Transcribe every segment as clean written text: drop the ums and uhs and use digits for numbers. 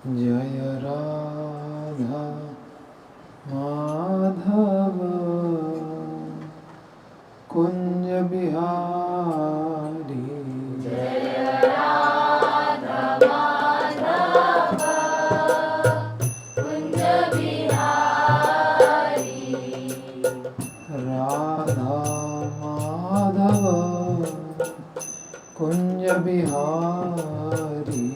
जय राधा माधव कुंज बिहारी। राधा माधव कुंज बिहारी।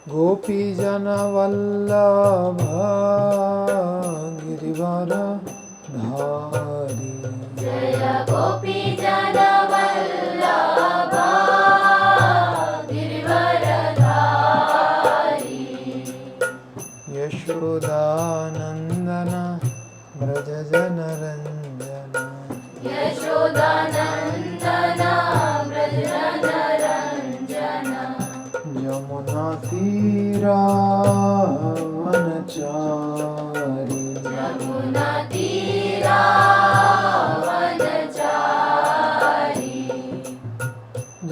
गोपी जन वल्लभ गिरिवर धारी। यशोदानंदन व्रज जन रंजन। यमुना तीरा वनचारी।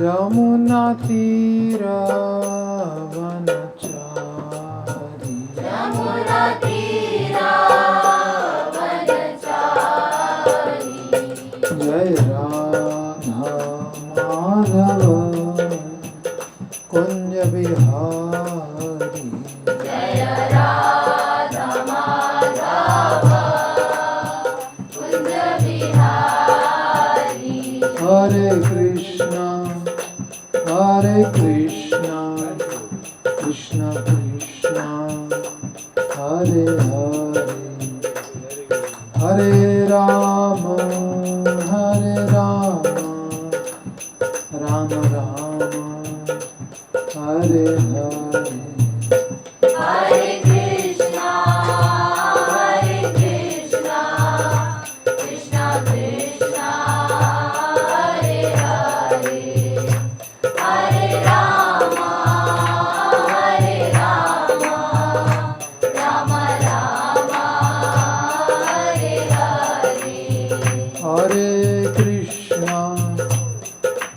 यमुना तीरा वनचारी। जय राधा माधव कुंज बिहारी। हरे कृष्णा कृष्ण कृष्णा हरे हरे, हरे राम राम राम हरे हरे।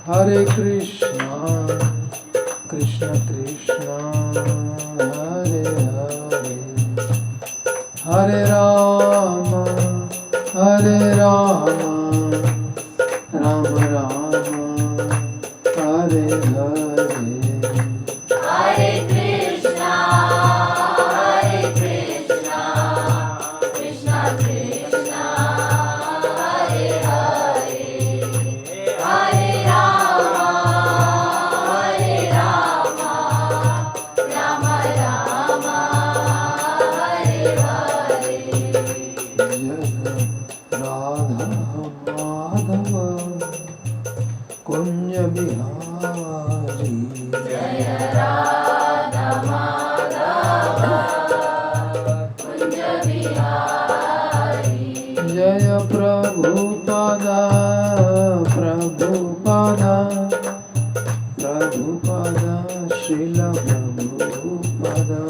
हरे कृष्णा कृष्ण कृष्णा हरे हरे, हरे राम राम राम हरे हरे। राधा माधव कुंज बिहारी। जय प्रभुपादा श्रील प्रभुपादा।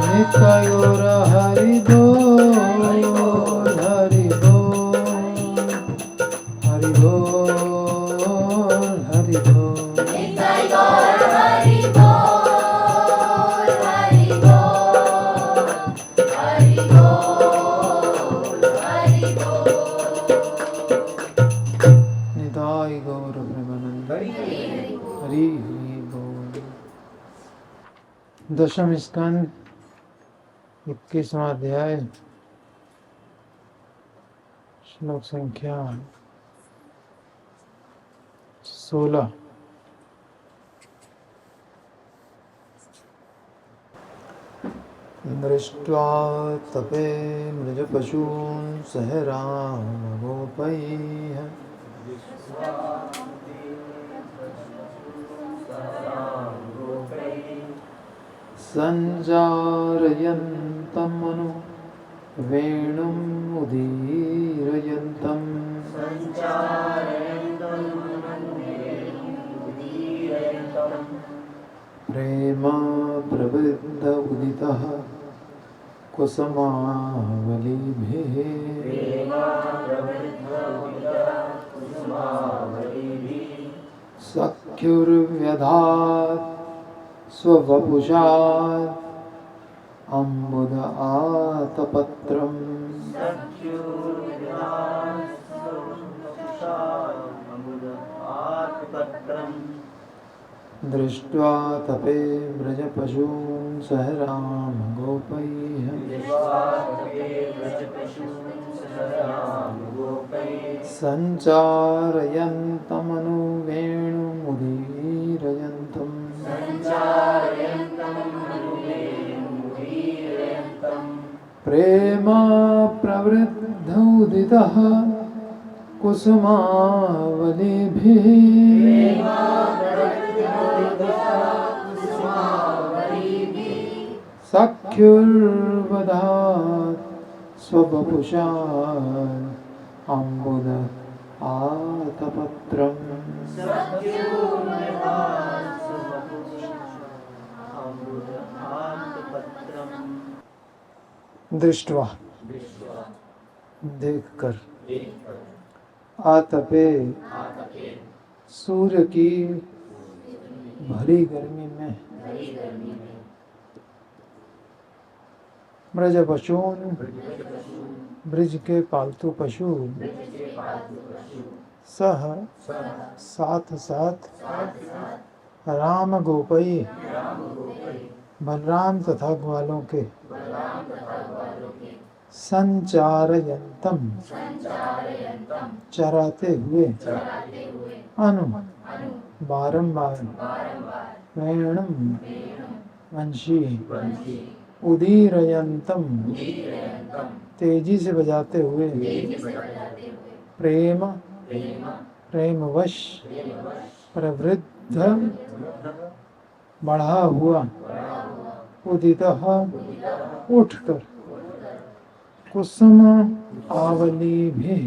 नित्य गौर हरि बोल, हरि बोल, हरि बोल, हरि बोल। निताय गौर प्रेमानंद हरि हरि बोल। दशम स्कंद 21वां अध्याय श्लोक संख्या 16। इंद्र दृष्ट्वा तपे मृजपशून् सह रामगोपैः सञ्चारयन्तमनु वेणुम् उदीरयन्तम् प्रेम प्रवृद्ध उदितः कुसुमावलीभिः सख्युर्व्यधात् स्ववपुषात् अम्बुद आतपत्रम् दृष्ट्वा तपे व्रजपशून् सह रामगोपैः सञ्चारयन्तमनु वेणुमुदीरयन्तम् प्रेम प्रवृद्धोदितः कुसुमावलीभिः सख्युर्वधात् स्ववपुषात् अम्बुद आतपत्रम् दृष्ट्वा देखकर आतपे सूर्य की भरी गर्मी में ब्रज पशून ब्रिज के पालतू पशु सह साथ साथ राम गोपई बलराम तथा ग्वालों के संचारयंतम चराते हुए अनु बारंबार वेणुम वंशी उदीरयंतम तेजी से बजाते हुए प्रेम प्रेमवश प्रवृद्ध बढ़ा हुआ उदितः उठकर कुसुम आवली भी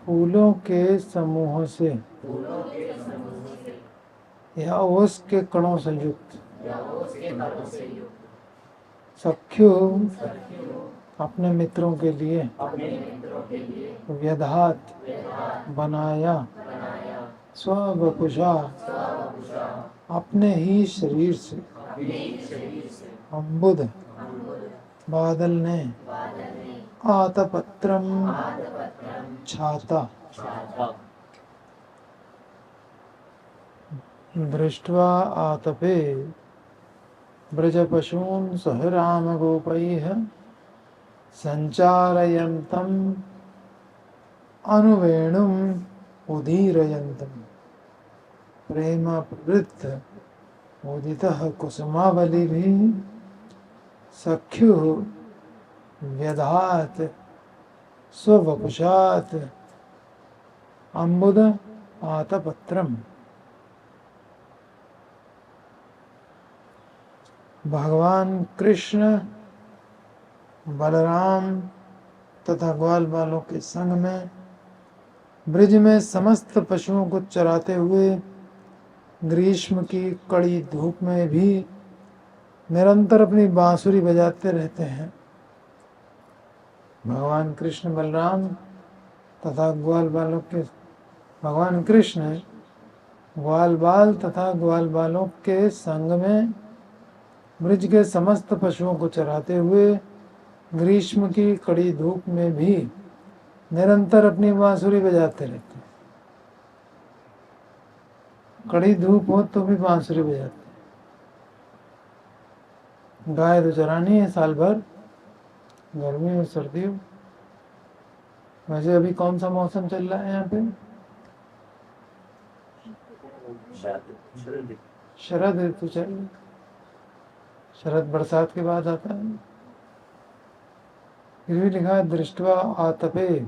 फूलों के समूह से या ओस के कणों से युक्त सख्यु अपने मित्रों के लिए व्यधात बनाया स्ववपुषा अपने ही शरीर से अम्बुद बादल ने आतपत्रम छाता दृष्ट्वा आतपे ब्रजपशून् सह रामगोपैः सञ्चारयन्तम् अनुवेणुम् उदीरयन्तम् प्रेम प्रवृत्त उदितः कुसुमावलीभिः सख्युः व्यधात् स्ववपुषात् अम्बुद आतपत्रम्। भगवान कृष्ण बलराम तथा ग्वाल बालों के संग में ब्रिज में समस्त पशुओं को चराते हुए ग्रीष्म की कड़ी धूप में भी निरंतर अपनी बांसुरी बजाते रहते हैं। भगवान कृष्ण बलराम तथा ग्वाल बालों के भगवान कृष्ण ग्वाल बाल तथा ग्वाल बालों के संग में ब्रिज के समस्त पशुओं को चराते हुए ग्रीष्म की कड़ी धूप में भी निरंतर अपनी बांसुरी बजाते रहते हैं। कड़ी धूप हो तो भी बांसुरी बजाते हैं। गाय तो चरानी है साल भर, गर्मी हो सर्दी हो। वैसे अभी कौन सा मौसम चल रहा है यहाँ पे? शरद ऋतु चल रही। शरद बरसात के बाद आता है। फिर भी लिखा है दृष्टवा आतपे,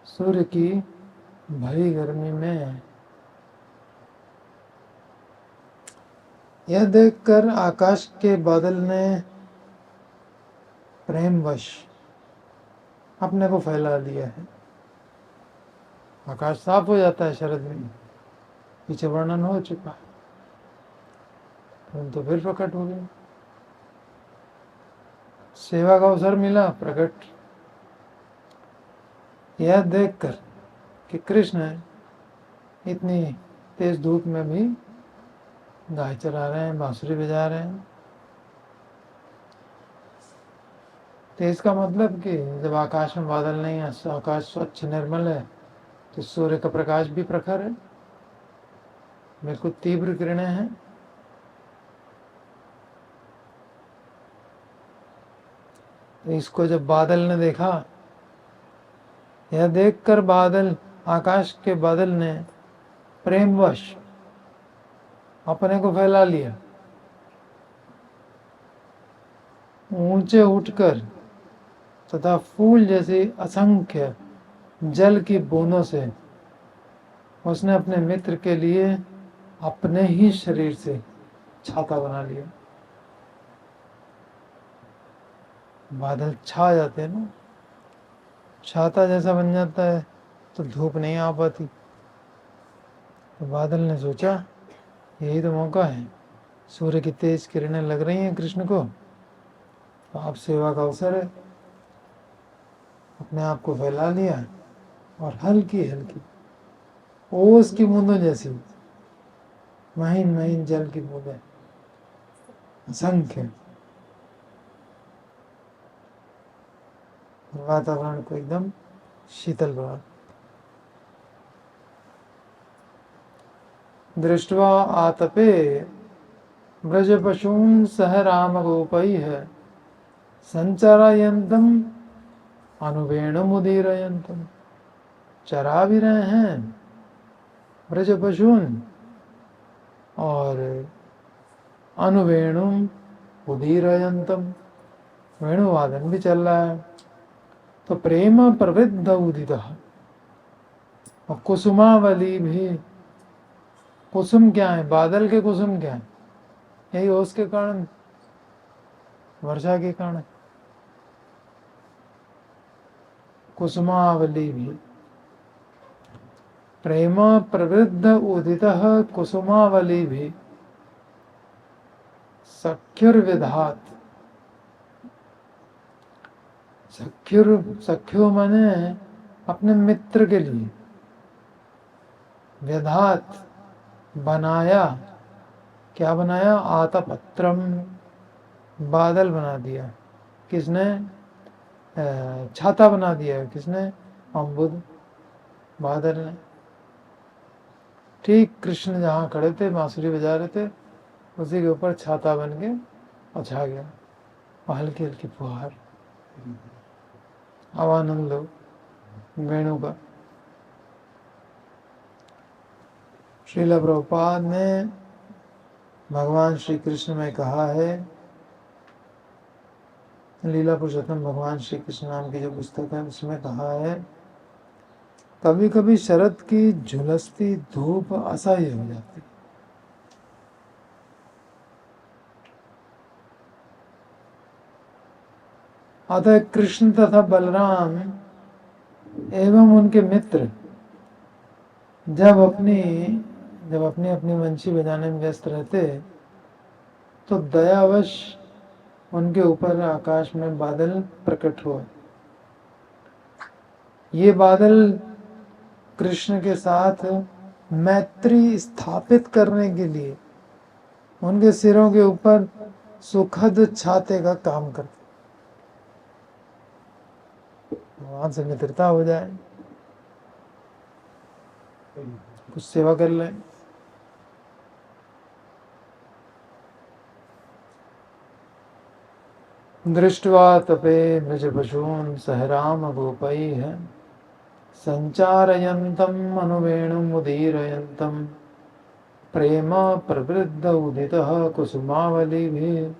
सूर्य की भरी गर्मी में। यह देखकर आकाश के बादल ने प्रेमवश अपने को फैला लिया है। आकाश साफ हो जाता है शरद में, पीछे वर्णन हो चुका है, परंतु फिर प्रकट हो गए। सेवा का अवसर मिला, प्रकट। यह देखकर कि कृष्ण इतनी तेज धूप में भी गाय चरा रहे हैं, बांसुरी बजा रहे हैं। तो इसका मतलब कि जब आकाश में बादल नहीं है, आकाश स्वच्छ निर्मल है, तो सूर्य का प्रकाश भी प्रखर है, बिल्कुल तीव्र किरणें हैं। तो इसको जब बादल ने देखा, यह देखकर बादल, आकाश के बादल ने प्रेमवश अपने को फैला लिया, ऊंचे उठकर तथा फूल जैसी असंख्य जल की बूंदों से उसने अपने मित्र के लिए अपने ही शरीर से छाता बना लिया। बादल छा जाते हैं ना, छाता जैसा बन जाता है तो धूप नहीं आ पाती। तो बादल ने सोचा यही तो मौका है, सूर्य की तेज किरणें लग रही हैं कृष्ण को, तो आप सेवा का अवसर है। अपने आप को फैला लिया और हल्की हल्की ओस की बूंदों जैसी महीन महीन जल की बूंदें असंख्य वातावरण को एकदम शीतल बना। दृष्ट्वा आतपे ब्रज पशून सह राम गोपैः संचरयन्तम अनुवेणुमुदीरयन्तम। चरा भी रहे हैं ब्रज पशून और अनुवेणुम उदीरयन्तम, वेणुवादन भी चल रहा है। तो प्रेम प्रवृद्ध उदितः, और कुसुमावली भी। कुसुम क्या है? बादल के कुसुम क्या है? यही ओस के कारण, वर्षा के कारण। कुसुमावली भी प्रेम प्रवृद्ध उदितः कुसुमावली भी सख्युर्विधात। सख्यो माने अपने मित्र के लिए, विधात बनाया। क्या बनाया? आतपत्रम, बादल बना दिया। किसने? छाता बना दिया। किसने? अम्बुद, बादल ने। ठीक कृष्ण जहाँ खड़े थे, बांसुरी बजा रहे थे, उसी के ऊपर छाता बन के और छा गया, और हल्की हल्की फुहार। अब आनंद लो वेणु का। श्रील प्रभुपाद ने भगवान श्री कृष्ण में कहा है, लीला पुरुषोत्तम भगवान श्री कृष्ण नाम की जो पुस्तक है उसमें कहा है, कभी कभी शरद की झुलसती धूप असह्य हो जाती, अतः कृष्ण तथा बलराम एवं उनके मित्र जब अपनी अपनी वंशी बजाने में व्यस्त रहते, तो दयावश उनके ऊपर आकाश में बादल प्रकट हुए। ये बादल कृष्ण के साथ मैत्री स्थापित करने के लिए उनके सिरों के ऊपर सुखद छाते का काम करते, वहां से मित्रता हो जाए, कुछ सेवा कर लें। दृष्ट्वा तपे ब्रजपशून् सह राम गोपैः संचारयन्तम् अनुवेणुमुदीरयन्तम् प्रेम प्रवृद्ध उदितः कुसुमावलिभिः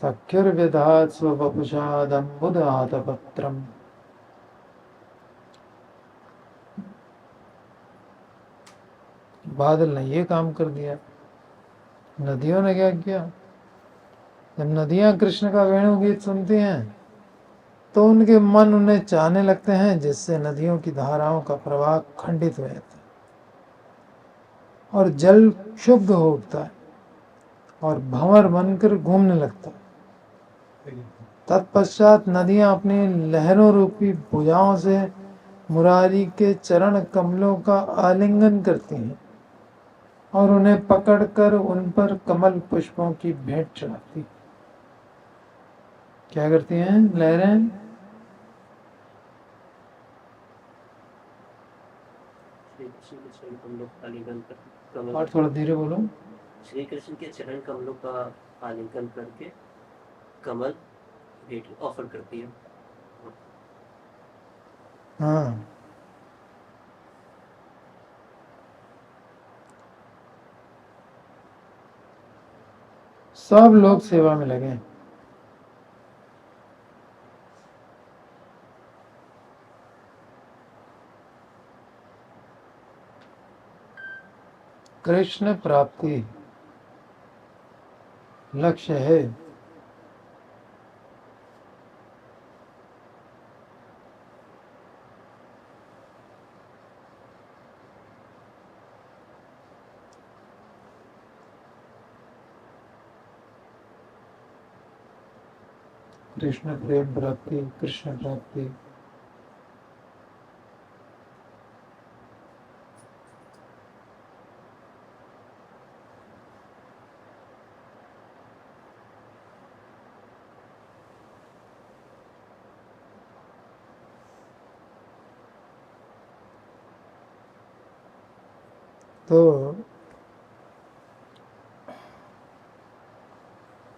सख्युर्विधात् स्ववपुषादम्बुदातपत्रम्। बादल ने ये काम कर दिया। नदियों ने क्या किया? जब नदियां कृष्ण का वेणु गीत सुनती हैं तो उनके मन उन्हें चाहने लगते हैं, जिससे नदियों की धाराओं का प्रवाह खंडित हो जाता है और जल शुद्ध हो उठता है और भंवर बनकर घूमने लगता है। तत्पश्चात नदियां अपनी लहरों रूपी भुजाओं से मुरारी के चरण कमलों का आलिंगन करती हैं और उन्हें पकड़कर उन पर कमल पुष्पों की भेंट चढ़ाती। क्या करती हैं लहरें? श्री कृष्ण के चरण कमलों का आलिंगन कर और थोड़ा धीरे बोलो। श्री कृष्ण के चरण कमलों का आलिंगन करके कमल भेंट ऑफर करती है। हाँ, सब लोग सेवा में लगे। कृष्ण प्राप्ति लक्ष्य है। कृष्ण प्रेम प्राप्ति, कृष्ण प्राप्ति। तो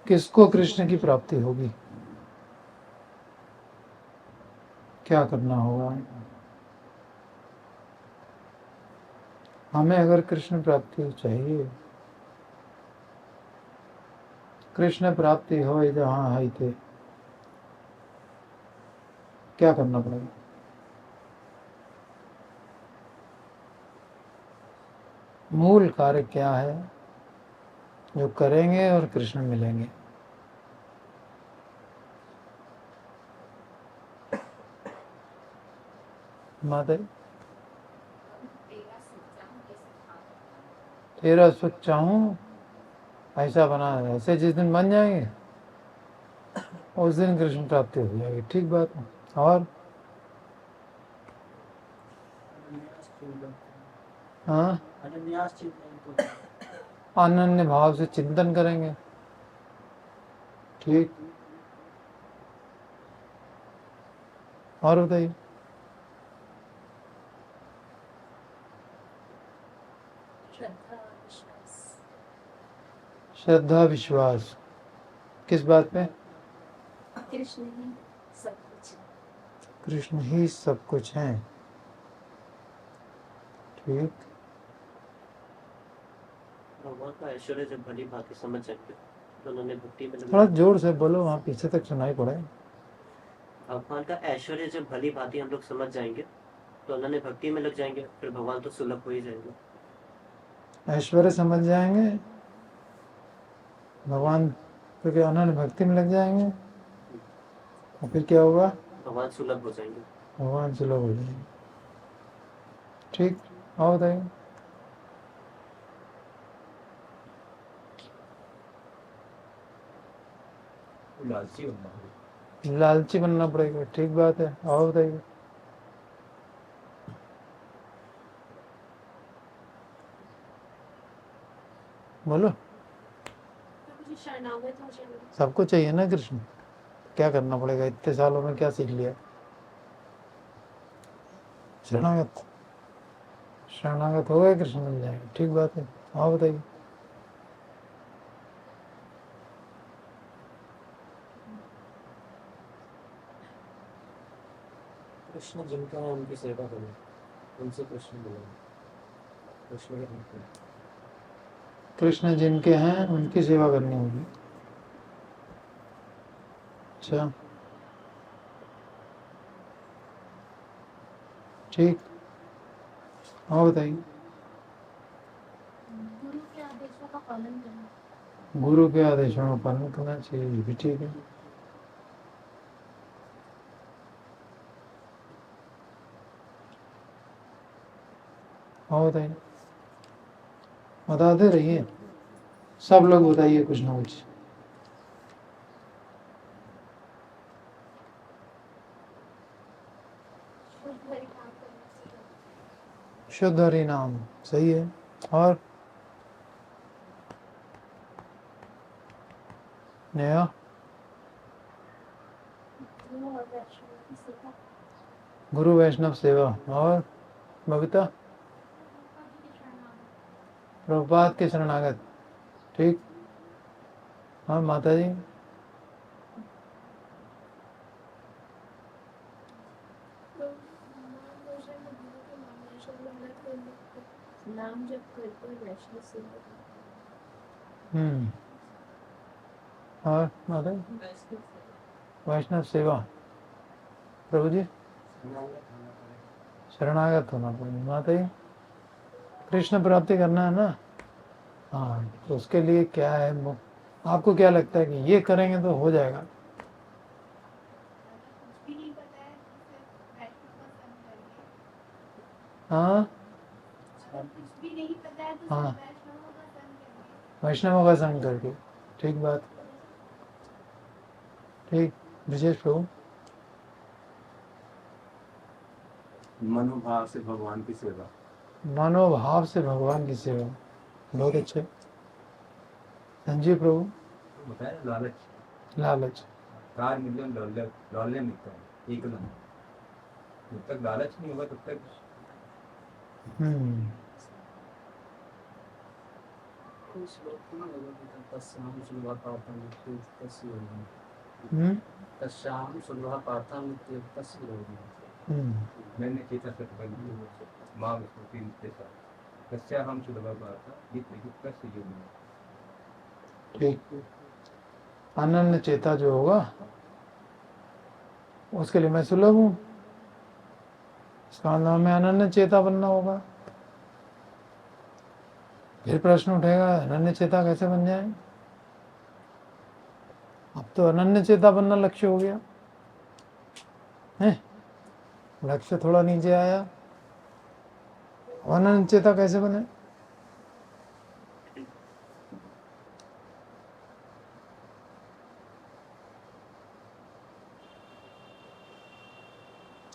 किसको कृष्ण की प्राप्ति होगी? क्या करना होगा? हमें अगर कृष्ण प्राप्ति चाहिए, कृष्ण प्राप्ति हो जहाँ है थे, क्या करना पड़ेगा? मूल कार्य क्या है जो करेंगे और कृष्ण मिलेंगे? माता तेरा सोचा हूँ ऐसा बना है, ऐसे जिस दिन बन जाएंगे उस दिन कृष्ण प्राप्ति हो जाएगी। ठीक बात है। और हाँ, अनन्य भाव से चिंतन करेंगे। ठीक, और बताइए। श्रद्धा विश्वास किस बात पे? कृष्ण ही सब कुछ है। कृष्ण ही सब कुछ है। ठीक, भगवान का ऐश्वर्य जब भली भांति समझ जाएंगे तो उन्होंने भक्ति में थोड़ा लगना। जोर से बोलो, वहाँ पीछे तक सुनाई पड़े। भगवान का ऐश्वर्य जब भली भांति हम लोग समझ जाएंगे तो उन्होंने भक्ति में लग जाएंगे, फिर भगवान तो सुलभ हो ही जाएंगे। ऐश्वर्य समझ जाएंगे, भगवान क्योंकि अनन्य भक्ति में लग जाएंगे, और फिर क्या होगा? भगवान सुलभ हो जाएंगे। भगवान सुलभ हो जाएंगे। ठीक, और बताइए। लालची बनना पड़ेगा। ठीक बात है, और बताइए। बोलो। सबको चाहिए ना कृष्ण, क्या करना पड़ेगा? इतने सालों में क्या सीख लिया? शरणागत, शरणागत हो गए, कृष्ण मिल जाएगा। ठीक बात है, और बताइए। कृष्ण जिनका है उनकी सेवा करो, उनसे कृष्ण मिलेंगे। कृष्ण के भक्त हैं। कृष्ण जिनके हैं उनकी सेवा करनी होगी। अच्छा ठीक, और बताइए। गुरु के आदेशों का पालन करना। गुरु के आदेशों का पालन करना चाहिए, ये भी ठीक है। और बताइए, बताते रहिए, सब लोग बताइए कुछ ना कुछ। शुद्ध हरि नाम करना चाहिए। शुद्ध हरि नाम, सही है। और नया गुरु और वैष्णव की सेवा। गुरु वैष्णव सेवा। और बबीता, प्रभुपाद के शरणागत, ठीक। और माता जी, नाम जप कर वैष्णव सेवा। और माता जी, वैष्णव सेवा। प्रभु जी, शरणागत होना पड़ेगा। माता जी, कृष्ण प्राप्ति करना है ना, हाँ, तो उसके लिए क्या है, आपको क्या लगता है कि ये करेंगे तो हो जाएगा? कुछ भी नहीं पता है तो सिर्फ वैष्णव का संग करिए। हाँ अगर कुछ भी नहीं पता है तो हाँ, सिर्फ वैष्णवों का संग करिए। वैष्णव का संग करके, ठीक बात, ठीक। विशेष प्रभु, मनोभाव से भगवान की सेवा। मनोभाव से भगवान की सेवा, बहुत अच्छे। संजीव प्रभु, बताया लालच, लालच, कार मिलियन लौल्य मिलता है एकदम। जब तक लालच नहीं होगा तब तक मैंने चेता सत्बंधी माँ स्मृति नित्यता कस्या हम सुलभ पाता नित्य युक्त से योगी। ठीक। अनन्य चेता जो होगा उसके लिए मैं सुलभ हूँ, इसका मतलब हमें अनन्य चेता बनना होगा। फिर प्रश्न उठेगा, अनन्य चेता कैसे बन जाए? अब तो अनन्य चेता बनना लक्ष्य हो गया है, लक्ष्य थोड़ा नीचे आया, अनन्य चेता कैसे बने?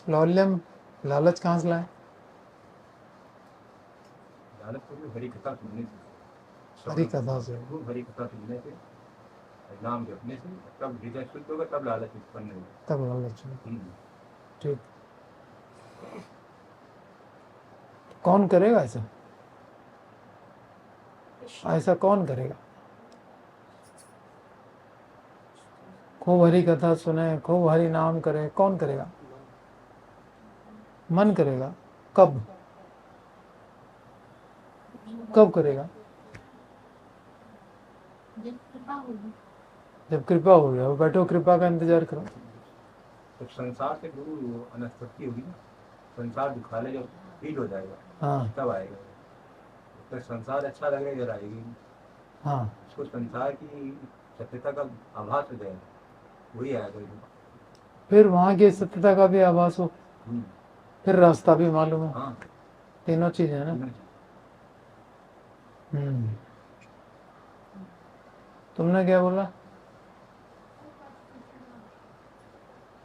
लौल्यम, लालच कहाँ से लाए? लालच को हरी कथा सुनने से, हरी कथा से, हरी कथा सुनने से, नाम जपने से, तब हृदय शुद्ध होगा, तब लालच उत्पन्न होगा, तब लालच। ठीक, कौन करेगा ऐसा? ऐसा कौन करेगा? खूब हरी कथा सुने, खूब हरी नाम करे, कौन करेगा? मन करेगा। कब कब करेगा? जब कृपा होगी। जब कृपा हो गया, बैठो कृपा का इंतजार करो। तो संसार से गुरु अनस्पत्ति होगी ना, संसार दुखाले जब फील हो जाएगा, हाँ तब आएगा। तो संसार अच्छा लगेगा जब आएगी, हाँ, उसको संसार की सत्यता का आभास हो जाएगा, वही आएगा। फिर वहाँ की सत्यता का भी आभास हो, फिर रास्ता भी मालूम हो। हाँ, तीनों चीजें है ना। तुमने क्या बोला?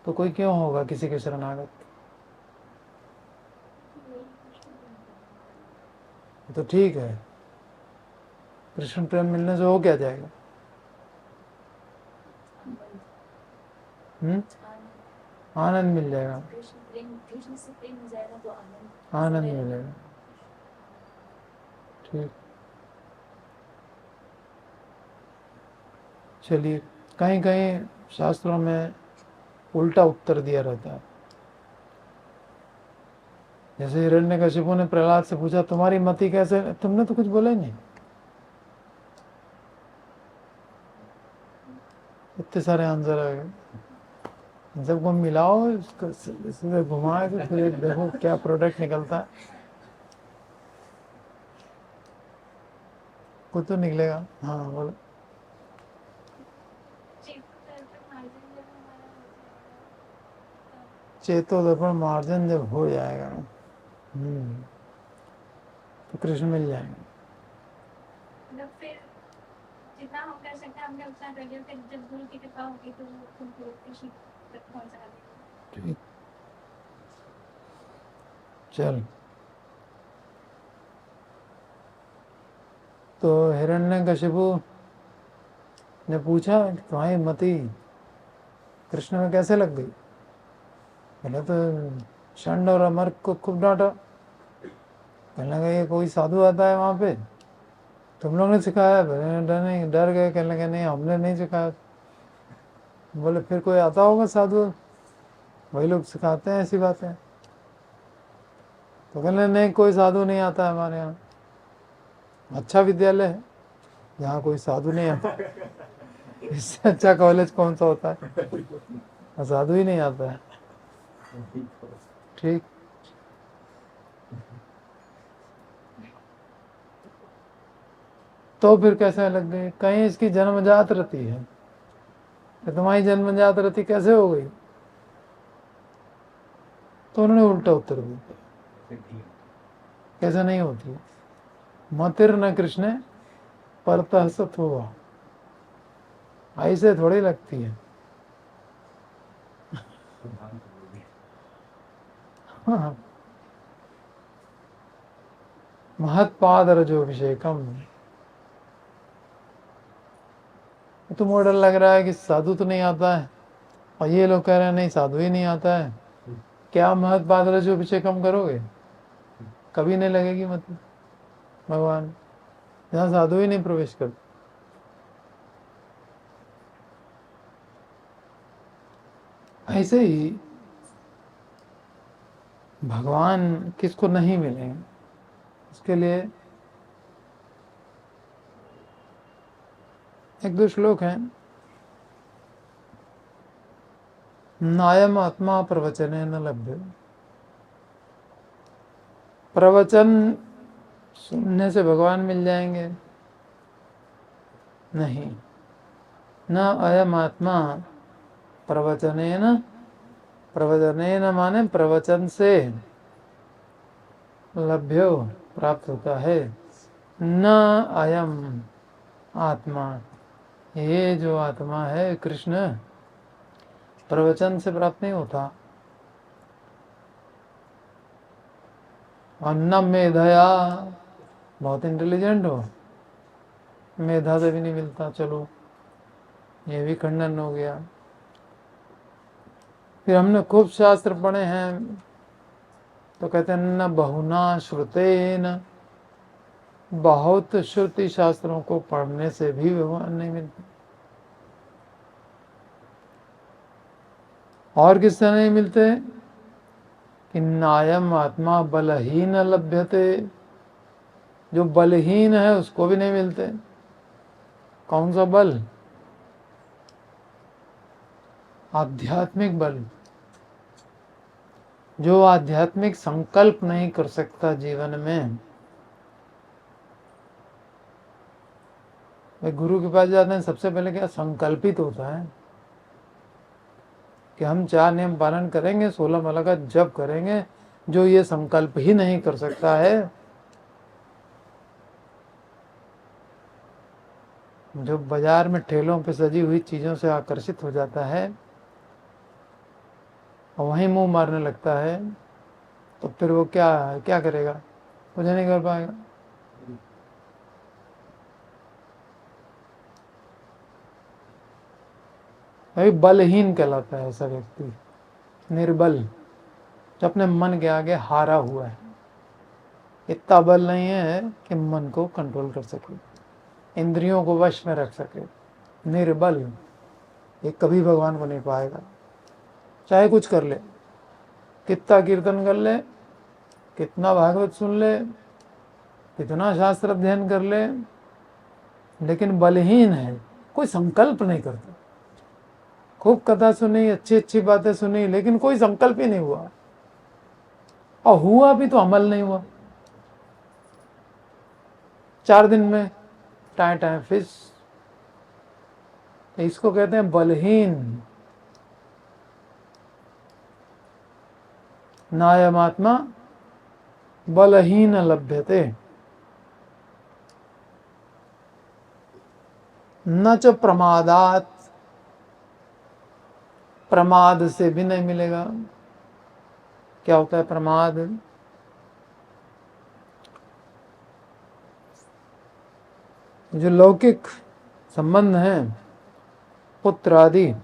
तो कोई क्यों होगा किसी के शरणागत? तो ठीक है, कृष्ण प्रेम मिलने से हो क्या जाएगा? आनंद मिल जाएगा, कृष्ण से प्रेम हो जाएगा तो आनंद मिलेगा। ठीक, चलिए, कहीं कहीं शास्त्रों में उल्टा उत्तर दिया रहता है। जैसे हिरण्यकशिपु ने प्रहलाद से पूछा, तुम्हारी मति कैसे? तुमने तो कुछ बोला ही नहीं। इतने सारे आंसर आ गए। इन सबको मिलाओ, इसको इससे घुमा के फिर देखो क्या प्रोडक्ट निकलता है, कुछ तो निकलेगा। हाँ बोलो। चेतन दर्पण मार्जिन जब हो जाएगा चेतो दर्पण मार्जन जब हो जाएगा, तो कृष्ण मिल जाएंगे। मतलब फिर जितना हम कर सकते हैं हमने उतना कर लिया, फिर जब गुरु की कृपा होगी तो वो तुमको कृष्ण तक पहुंचा देगा। ठीक, चल। तो हिरण्यकशिपु ने पूछा कि तुम्हारी मति कृष्ण में कैसे लग गई। पहले तो षंड और अमर को खूब डांटा, कहने लगा ये कोई साधु आता है वहाँ पे, तुम लोग ने सिखाया। डर गए, कहने लगे नहीं हमने नहीं सिखाया। बोले फिर कोई आता होगा साधु, वही लोग सिखाते हैं ऐसी बातें। तो कहने नहीं कोई साधु नहीं आता है हमारे यहाँ, अच्छा विद्यालय है यहाँ कोई साधु नहीं आता। इससे अच्छा कॉलेज कौन सा होता है, साधु ही नहीं आता है। ठीक, तो फिर कैसे लग गई, कहीं इसकी जन्मजात रति है। तो तुम्हारी जन्मजात रति कैसे हो गई। तो उन्होंने उल्टा उत्तर दिया, कैसे नहीं होती। मतिर न कृष्ण परतः सत हुआ, ऐसे थोड़ी लगती है। हाँ। महत्पाद रजोभिषेकम। तुमको डर लग रहा है कि साधु तो नहीं आता है, और ये लोग कह रहे हैं नहीं साधु ही नहीं आता है, क्या महत्पाद रजोभिषेकम करोगे, कभी नहीं लगेगी मत भगवान, यहाँ साधु ही नहीं प्रवेश करते। ऐसे ही भगवान किसको नहीं मिलेंगे, उसके लिए एक दो श्लोक हैं। नायम आत्मा प्रवचन न लभ्य। प्रवचन सुनने से भगवान मिल जाएंगे, नहीं। न अयम आत्मा प्रवचनेन, प्रवचनेन माने प्रवचन से लभ्यो प्राप्त होता है। न अयम आत्मा, ये जो आत्मा है कृष्ण, प्रवचन से प्राप्त नहीं होता। और न मेधया, बहुत इंटेलिजेंट हो, मेधा से भी नहीं मिलता। चलो ये भी खंडन हो गया। फिर हमने खूब शास्त्र पढ़े हैं, तो कहते हैं न बहुना श्रुतेन, बहुत श्रुति शास्त्रों को पढ़ने से भी भगवान नहीं मिलते। और किससे नहीं मिलते कि नायम आत्मा बलहीन लभ्यते, जो बलहीन है उसको भी नहीं मिलते। कौन सा बल, आध्यात्मिक बल। जो आध्यात्मिक संकल्प नहीं कर सकता जीवन में, वे गुरु के पास जाते हैं, सबसे पहले क्या संकल्पित होता है कि हम 4 नियम पालन करेंगे, 16 माला का जप करेंगे। जो ये संकल्प ही नहीं कर सकता है, जो बाजार में ठेलों पे सजी हुई चीजों से आकर्षित हो जाता है और वहीं मुंह मारने लगता है, तो फिर वो क्या क्या करेगा, कुछ नहीं कर पाएगा। भाई बलहीन कहलाता है ऐसा व्यक्ति, निर्बल, जो अपने मन के आगे हारा हुआ है। इतना बल नहीं है कि मन को कंट्रोल कर सके, इंद्रियों को वश में रख सके। निर्बल, ये कभी भगवान को नहीं पाएगा। चाहे कुछ कर ले, कितना कीर्तन कर ले, कितना भागवत सुन ले, कितना शास्त्र अध्ययन कर ले, लेकिन बलहीन है, कोई संकल्प नहीं करता। खूब कथा सुनी, अच्छी अच्छी बातें सुनी, लेकिन कोई संकल्प ही नहीं हुआ, और हुआ भी तो अमल नहीं हुआ। 4 दिन में टाइम टाइम फिश। इसको कहते हैं बलहीन। नायमात्मा बलहीन लभ्यते न च प्रमादात, प्रमाद से भी नहीं मिलेगा। क्या होता है प्रमाद? जो लौकिक संबंध हैं पुत्र आदि,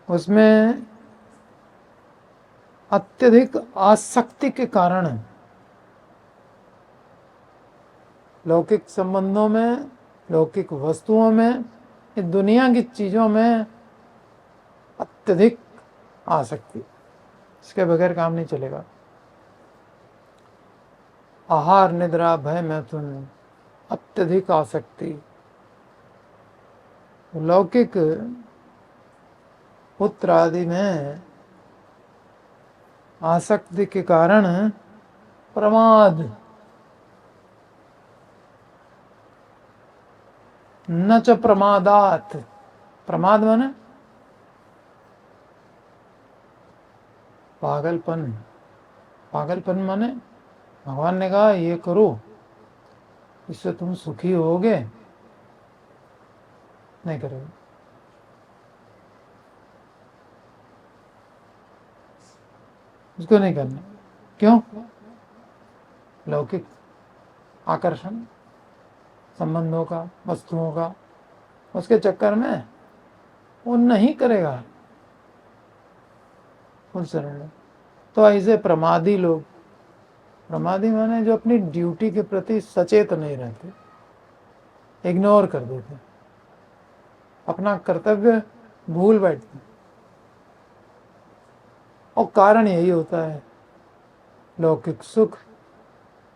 उसमें अत्यधिक आसक्ति के कारण लौकिक संबंधों में, लौकिक वस्तुओं में, इस दुनिया की चीजों में अत्यधिक आसक्ति, इसके बगैर काम नहीं चलेगा। आहार, निद्रा, भय, मैथुन, अत्यधिक आसक्ति, लौकिक पुत्र आदि में आसक्ति के कारण प्रमाद, न च प्रमादात, प्रमाद माने पागलपन। पागलपन माने भगवान ने कहा ये करो, इससे तुम सुखी होगे, नहीं करोगे। उसको नहीं करना। क्यों? लौकिक आकर्षण, संबंधों का, वस्तुओं का, उसके चक्कर में वो नहीं करेगा उन शरण। तो ऐसे प्रमादी लोग, प्रमादी माने जो अपनी ड्यूटी के प्रति सचेत नहीं रहते, इग्नोर कर देते, अपना कर्तव्य भूल बैठते। और कारण यही होता है, लौकिक सुख,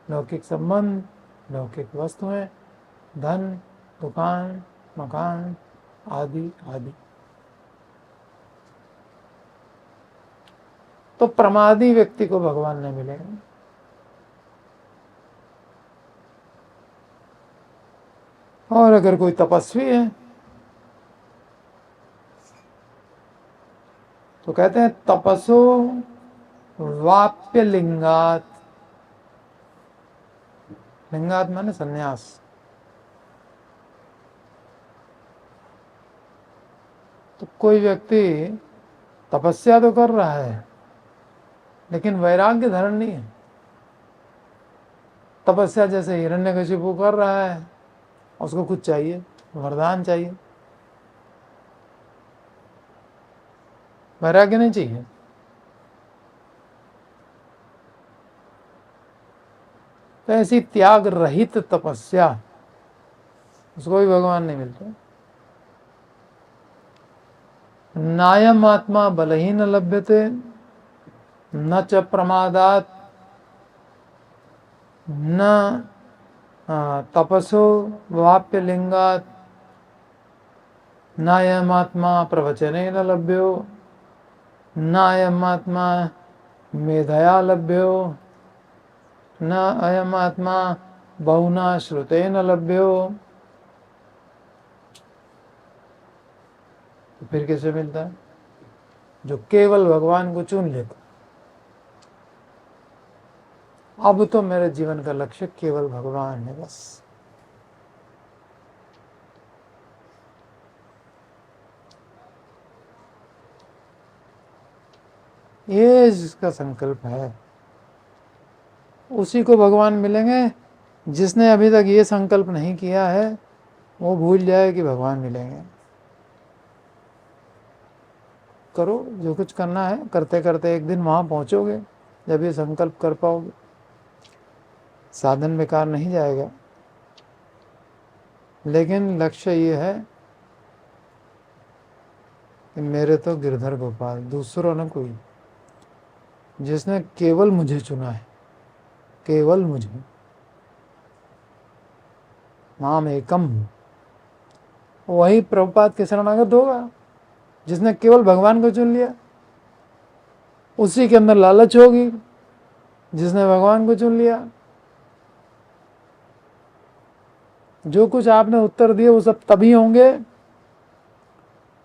लौकिक संबंध, लौकिक वस्तुएं, धन, दुकान, मकान आदि आदि। तो प्रमादी व्यक्ति को भगवान नहीं मिलेगा। और अगर कोई तपस्वी है तो कहते हैं तपसो वाप्य लिंगात। लिंगात माने संन्यास। तो कोई व्यक्ति तपस्या तो कर रहा है लेकिन वैराग्य धारण नहीं है। तपस्या जैसे हिरण्यकशिपु कर रहा है, उसको कुछ चाहिए, वरदान चाहिए, वैराग्य नहीं चाहिए। तो ऐसी त्याग रहित तपस्या, उसको भी भगवान नहीं मिलता। नायम आत्मा बलहीन लभ्यते न च प्रमादात न तपसो वाप्य लिंगात नायमात्मा प्रवचने न लभ्यो नायमात्मा मेधया लभ्यो न अयमात्मा बहुना श्रुते न लभ्यो। तो फिर कैसे मिलता है? जो केवल भगवान को चुन लेता, अब तो मेरे जीवन का लक्ष्य केवल भगवान है बस। ये जिसका संकल्प है उसी को भगवान मिलेंगे। जिसने अभी तक ये संकल्प नहीं किया है वो भूल जाए कि भगवान मिलेंगे। करो जो कुछ करना है, करते करते एक दिन वहां पहुंचोगे जब ये संकल्प कर पाओगे। साधन बेकार नहीं जाएगा, लेकिन लक्ष्य ये है कि मेरे तो गिरधर गोपाल, दूसरों ने कोई, जिसने केवल मुझे चुना है, केवल मुझे, माम एकम, वही प्रभुपाद के शरणागत होगा जिसने केवल भगवान को चुन लिया। उसी के अंदर लालच होगी जिसने भगवान को चुन लिया। जो कुछ आपने उत्तर दिए वो सब तभी होंगे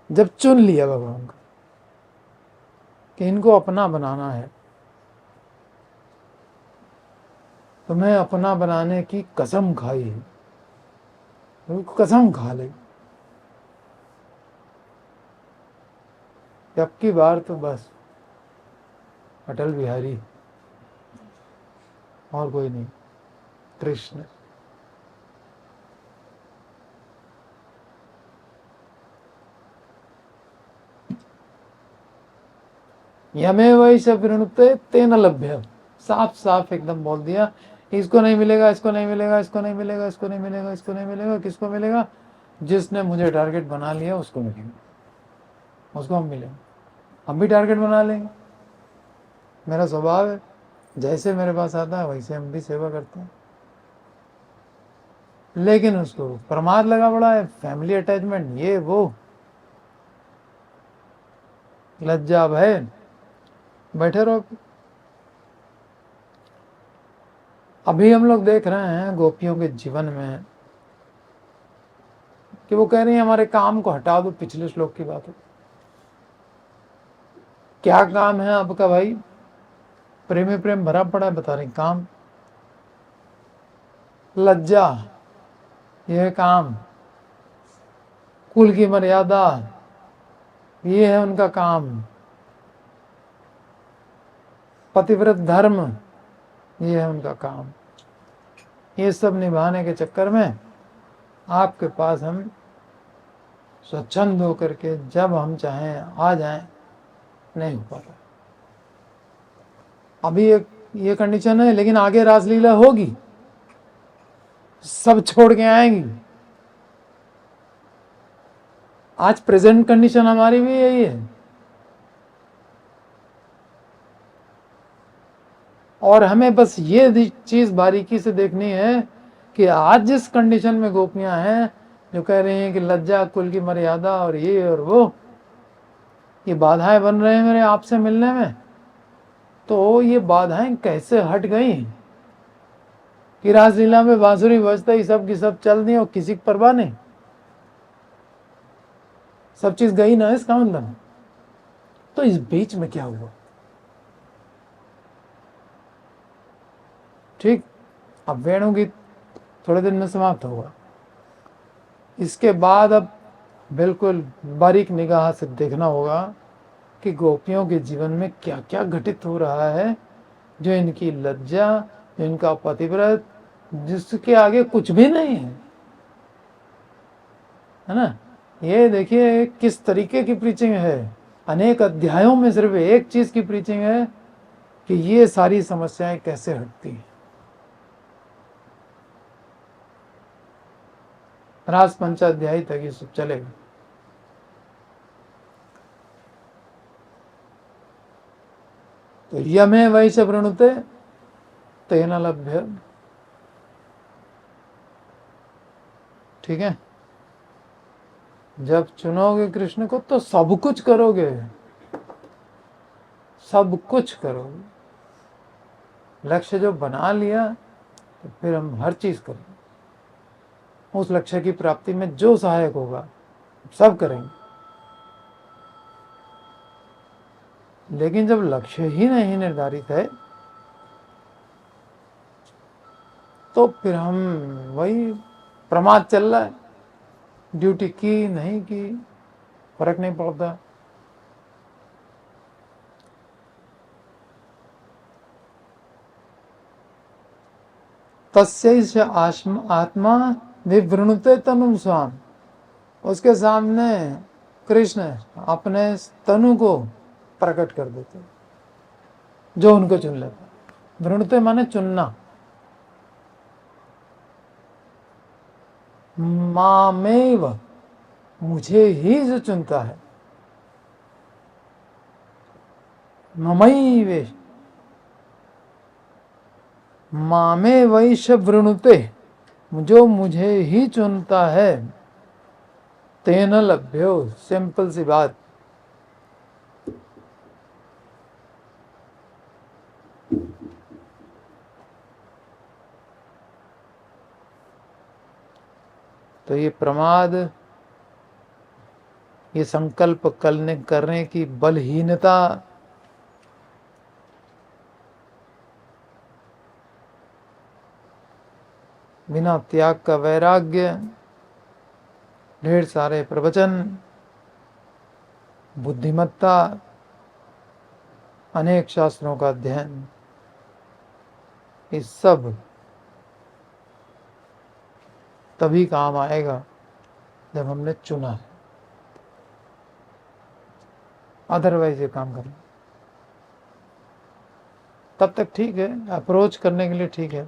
जब चुन लिया भगवान को कि इनको अपना बनाना है। तुम्हें अपना बनाने की कसम खाई है, कसम खा ले। अब की बार तो बस अटल बिहारी और कोई नहीं, कृष्ण। यमे वैसे वृणुते तेन लभ्य, साफ साफ एकदम बोल दिया, इसको नहीं मिलेगा, इसको नहीं मिलेगा, इसको नहीं मिलेगा, इसको नहीं मिलेगा, इसको नहीं मिलेगा। किसको मिलेगा? जिसने मुझे टारगेट बना लिया उसको मिलेगा, उसको हम मिलेंगे। हम भी टारगेट बना लेंगे, मेरा स्वभाव है, जैसे मेरे पास आता है वैसे हम भी सेवा करते हैं। लेकिन उसको प्रमाद लगा पड़ा है, फैमिली अटैचमेंट, ये वो, लज्जा भय, बैठे रहो। अभी हम लोग देख रहे हैं गोपियों के जीवन में कि वो कह रही है हमारे काम को हटा दो। पिछले श्लोक की बात है, क्या काम है आपका भाई? प्रेम प्रेम भरा पड़ा है, बता रही काम, लज्जा यह काम, कुल की मर्यादा ये है उनका काम, पतिव्रत धर्म ये है उनका काम। ये सब निभाने के चक्कर में आपके पास हम स्वच्छंद होकर के जब हम चाहें आ जाएं, नहीं हो पाता। अभी एक ये कंडीशन है, लेकिन आगे रासलीला होगी, सब छोड़ के आएंगी। आज प्रेजेंट कंडीशन हमारी भी यही है। और हमें बस ये चीज बारीकी से देखनी है कि आज जिस कंडीशन में गोपियां हैं जो कह रही हैं कि लज्जा, कुल की मर्यादा और ये और वो, ये बाधाएं बन रहे हैं मेरे आपसे मिलने में, तो ये बाधाएं कैसे हट गई कि रासलीला में बांसुरी बजता ही सब की सब चल दी और किसी की परवाह नहीं, सब चीज गई ना इसका मतलब। तो इस बीच में क्या हुआ? ठीक, अब वेणुगीत थोड़े दिन में समाप्त होगा, इसके बाद अब बिल्कुल बारीक निगाह से देखना होगा कि गोपियों के जीवन में क्या क्या घटित हो रहा है, जो इनकी लज्जा, जो इनका पतिव्रत, जिसके आगे कुछ भी नहीं है ना। ये देखिए किस तरीके की प्रीचिंग है, अनेक अध्यायों में सिर्फ एक चीज की प्रीचिंग है कि ये सारी समस्याएं कैसे हटती हैं। रास पंचाध्यायी तक ये सब चलेगा। तो यमे वैश्य वृणुते तेन लभ्य, ठीक है। जब चुनोगे कृष्ण को तो सब कुछ करोगे, सब कुछ करोगे। लक्ष्य जो बना लिया तो फिर हम हर चीज करेंगे, उस लक्ष्य की प्राप्ति में जो सहायक होगा सब करेंगे। लेकिन जब लक्ष्य ही नहीं निर्धारित है तो फिर हम वही प्रमाद चल रहा है, ड्यूटी की नहीं की फर्क नहीं पड़ता। तस्यैष आत्मा विवृणुते तनु स्वाम, उसके सामने कृष्ण अपने तनु को प्रकट कर देते, जो उनको चुन लेता। वृणुते माने चुनना। मामेव, मुझे ही जो चुनता है, ममैवे मामे वैश वृणुते, जो मुझे ही चुनता है, तेन लभ्यो, सिंपल सी बात। तो ये प्रमाद, ये संकल्प करने की बलहीनता, बिना त्याग का वैराग्य, ढेर सारे प्रवचन, बुद्धिमत्ता, अनेक शास्त्रों का अध्ययन, इस सब तभी काम आएगा जब हमने चुना है, अदरवाइज ये काम करना तब तक ठीक है, अप्रोच करने के लिए ठीक है।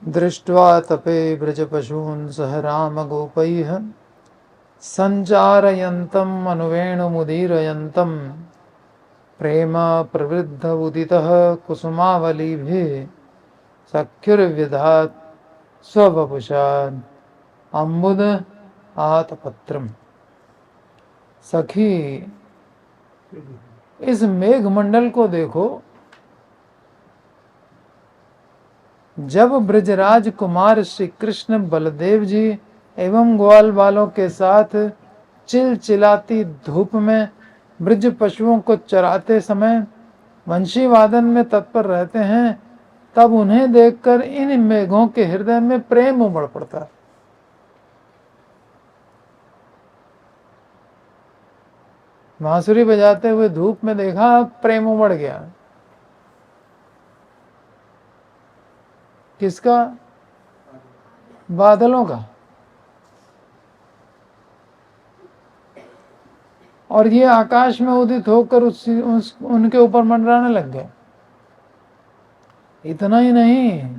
दृष्ट्वा तपे ब्रजपशून् सह रामगोपैः सञ्चारयन्तम् अनुवेणुमुदीरयन्तम् प्रेम प्रवृद्ध उदितः कुसुमावलीभिः सख्युर्व्यधात् स्ववपुषा अम्बुद आतपत्रम। सखी, इस मेघमंडल को देखो। जब ब्रजराज कुमार श्री कृष्ण बलदेव जी एवं ग्वाल बालों के साथ चिलचिलाती धूप में ब्रज पशुओं को चराते समय वंशी वादन में तत्पर रहते हैं, तब उन्हें देखकर इन मेघों के हृदय में प्रेम उमड़ पड़ता है। बांसुरी बजाते हुए धूप में देखा, प्रेम उमड़ गया। किसका? बादलों का। और ये आकाश में उदित होकर उनके ऊपर मंडराने लग गए। इतना ही नहीं,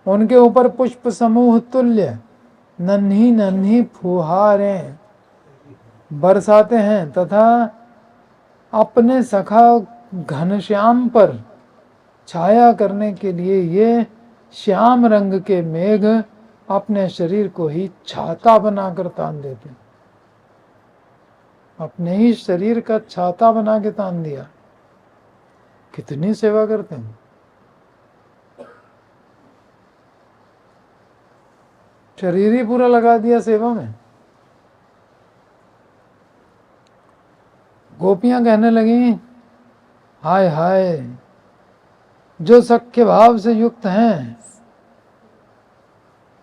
उनके ऊपर पुष्प समूह तुल्य नन्ही नन्ही फुहारें बरसाते हैं तथा अपने सखा घनश्याम पर छाया करने के लिए ये श्याम रंग के मेघ अपने शरीर को ही छाता बनाकर तान देते हैं। अपने ही शरीर का छाता बना के तान दिया। कितनी सेवा करते हैं। शरीर ही पूरा लगा दिया सेवा में। गोपियां कहने लगी, हाय हाय, जो सख्य भाव से युक्त हैं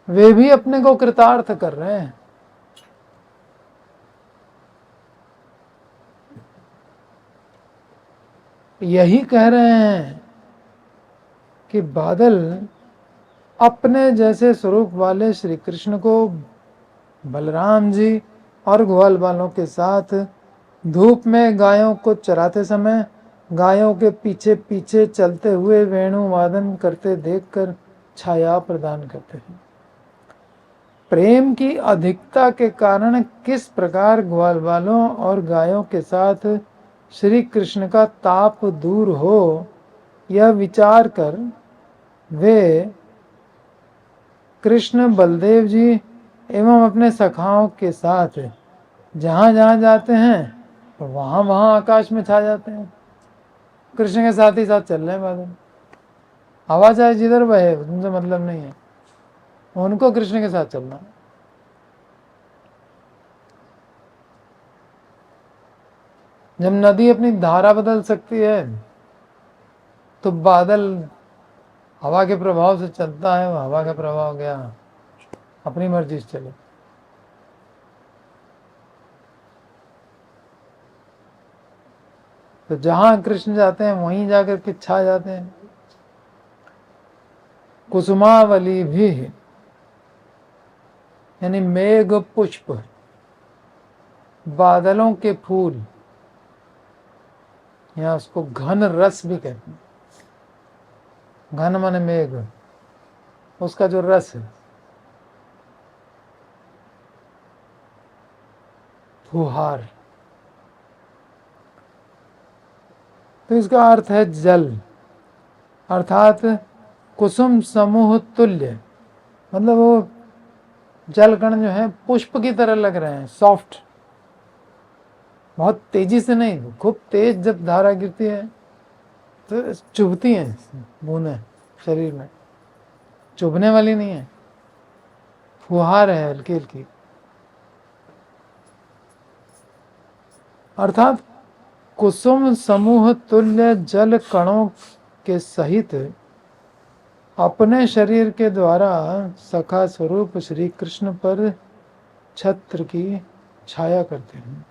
वे भी अपने को कृतार्थ कर रहे हैं। यही कह रहे हैं कि बादल अपने जैसे स्वरूप वाले श्री कृष्ण को बलराम जी और ग्वाल बालों के साथ धूप में गायों को चराते समय गायों के पीछे पीछे चलते हुए वेणु वादन करते देखकर छाया प्रदान करते हैं। प्रेम की अधिकता के कारण किस प्रकार ग्वाल बालों और गायों के साथ श्री कृष्ण का ताप दूर हो, यह विचार कर वे कृष्ण बलदेव जी एवं अपने सखाओं के साथ जहां जहां जाते हैं तो वहां वहां आकाश में छा जाते हैं। कृष्ण के साथ ही साथ चल रहे हैं बादल। हवा चाहे जिधर बहे, उनसे मतलब नहीं है, उनको कृष्ण के साथ चलना। जब नदी अपनी धारा बदल सकती है तो बादल हवा के प्रभाव से चलता है, वो हवा का प्रभाव गया, अपनी मर्जी से चले। तो जहां कृष्ण जाते हैं वहीं जाकर के छा जाते हैं। कुसुमावली भी, यानी मेघ पुष्प, बादलों के फूल, या उसको घन रस भी कहते हैं। घन माने मेघ, उसका जो रस है, फुहार, तो इसका अर्थ है जल, अर्थात कुसुम समूह तुल्य, मतलब वो जल कण जो है पुष्प की तरह लग रहे हैं, सॉफ्ट, बहुत तेजी से नहीं, खूब तेज जब धारा गिरती है तो चुभती हैं बूंदें शरीर में, चुभने वाली नहीं है, फुहार है हल्की हल्की। अर्थात कुसुम समूह तुल्य जल कणों के सहित अपने शरीर के द्वारा सखा स्वरूप श्री कृष्ण पर छत्र की छाया करते हैं।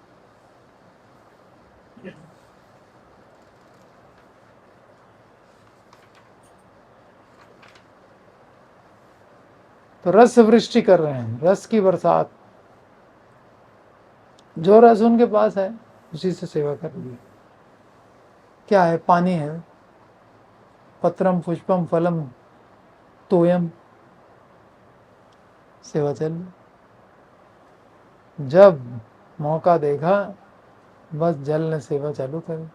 तो रस वृष्टि कर रहे हैं, रस की बरसात, जो रस उनके पास है उसी से सेवा कर रही है। क्या है? पानी है, पत्रम पुष्पम फलम तोयम, सेवा चल। जब मौका देखा बस जल ने सेवा चालू करी।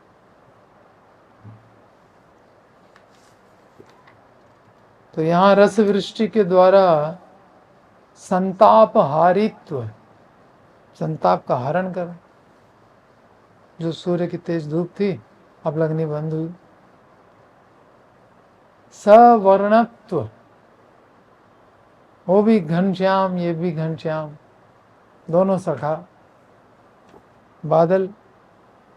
तो यहाँ रस वृष्टि के द्वारा संताप हारित्व, संताप का हरण कर, जो सूर्य की तेज धूप थी अब लगनी बंद हुई। सवर्णत्व, वो भी घनश्याम ये भी घनश्याम, दोनों सखा। बादल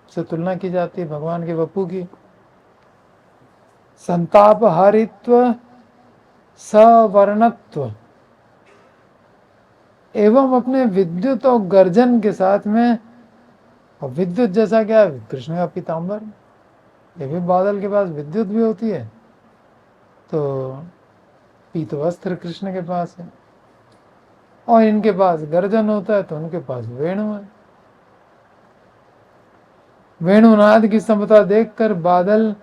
से तुलना की जाती है भगवान के बप्पू की। संताप हारित्व, सवर्णत्व, एवं अपने विद्युत और गर्जन के साथ में, और विद्युत जैसा क्या है? कृष्ण का पीताम्बर, ये भी बादल के पास विद्युत भी होती है, तो पीत वस्त्र कृष्ण के पास है, और इनके पास गर्जन होता है तो उनके पास वेणु है। वेणुनाद की समता देखकर बादल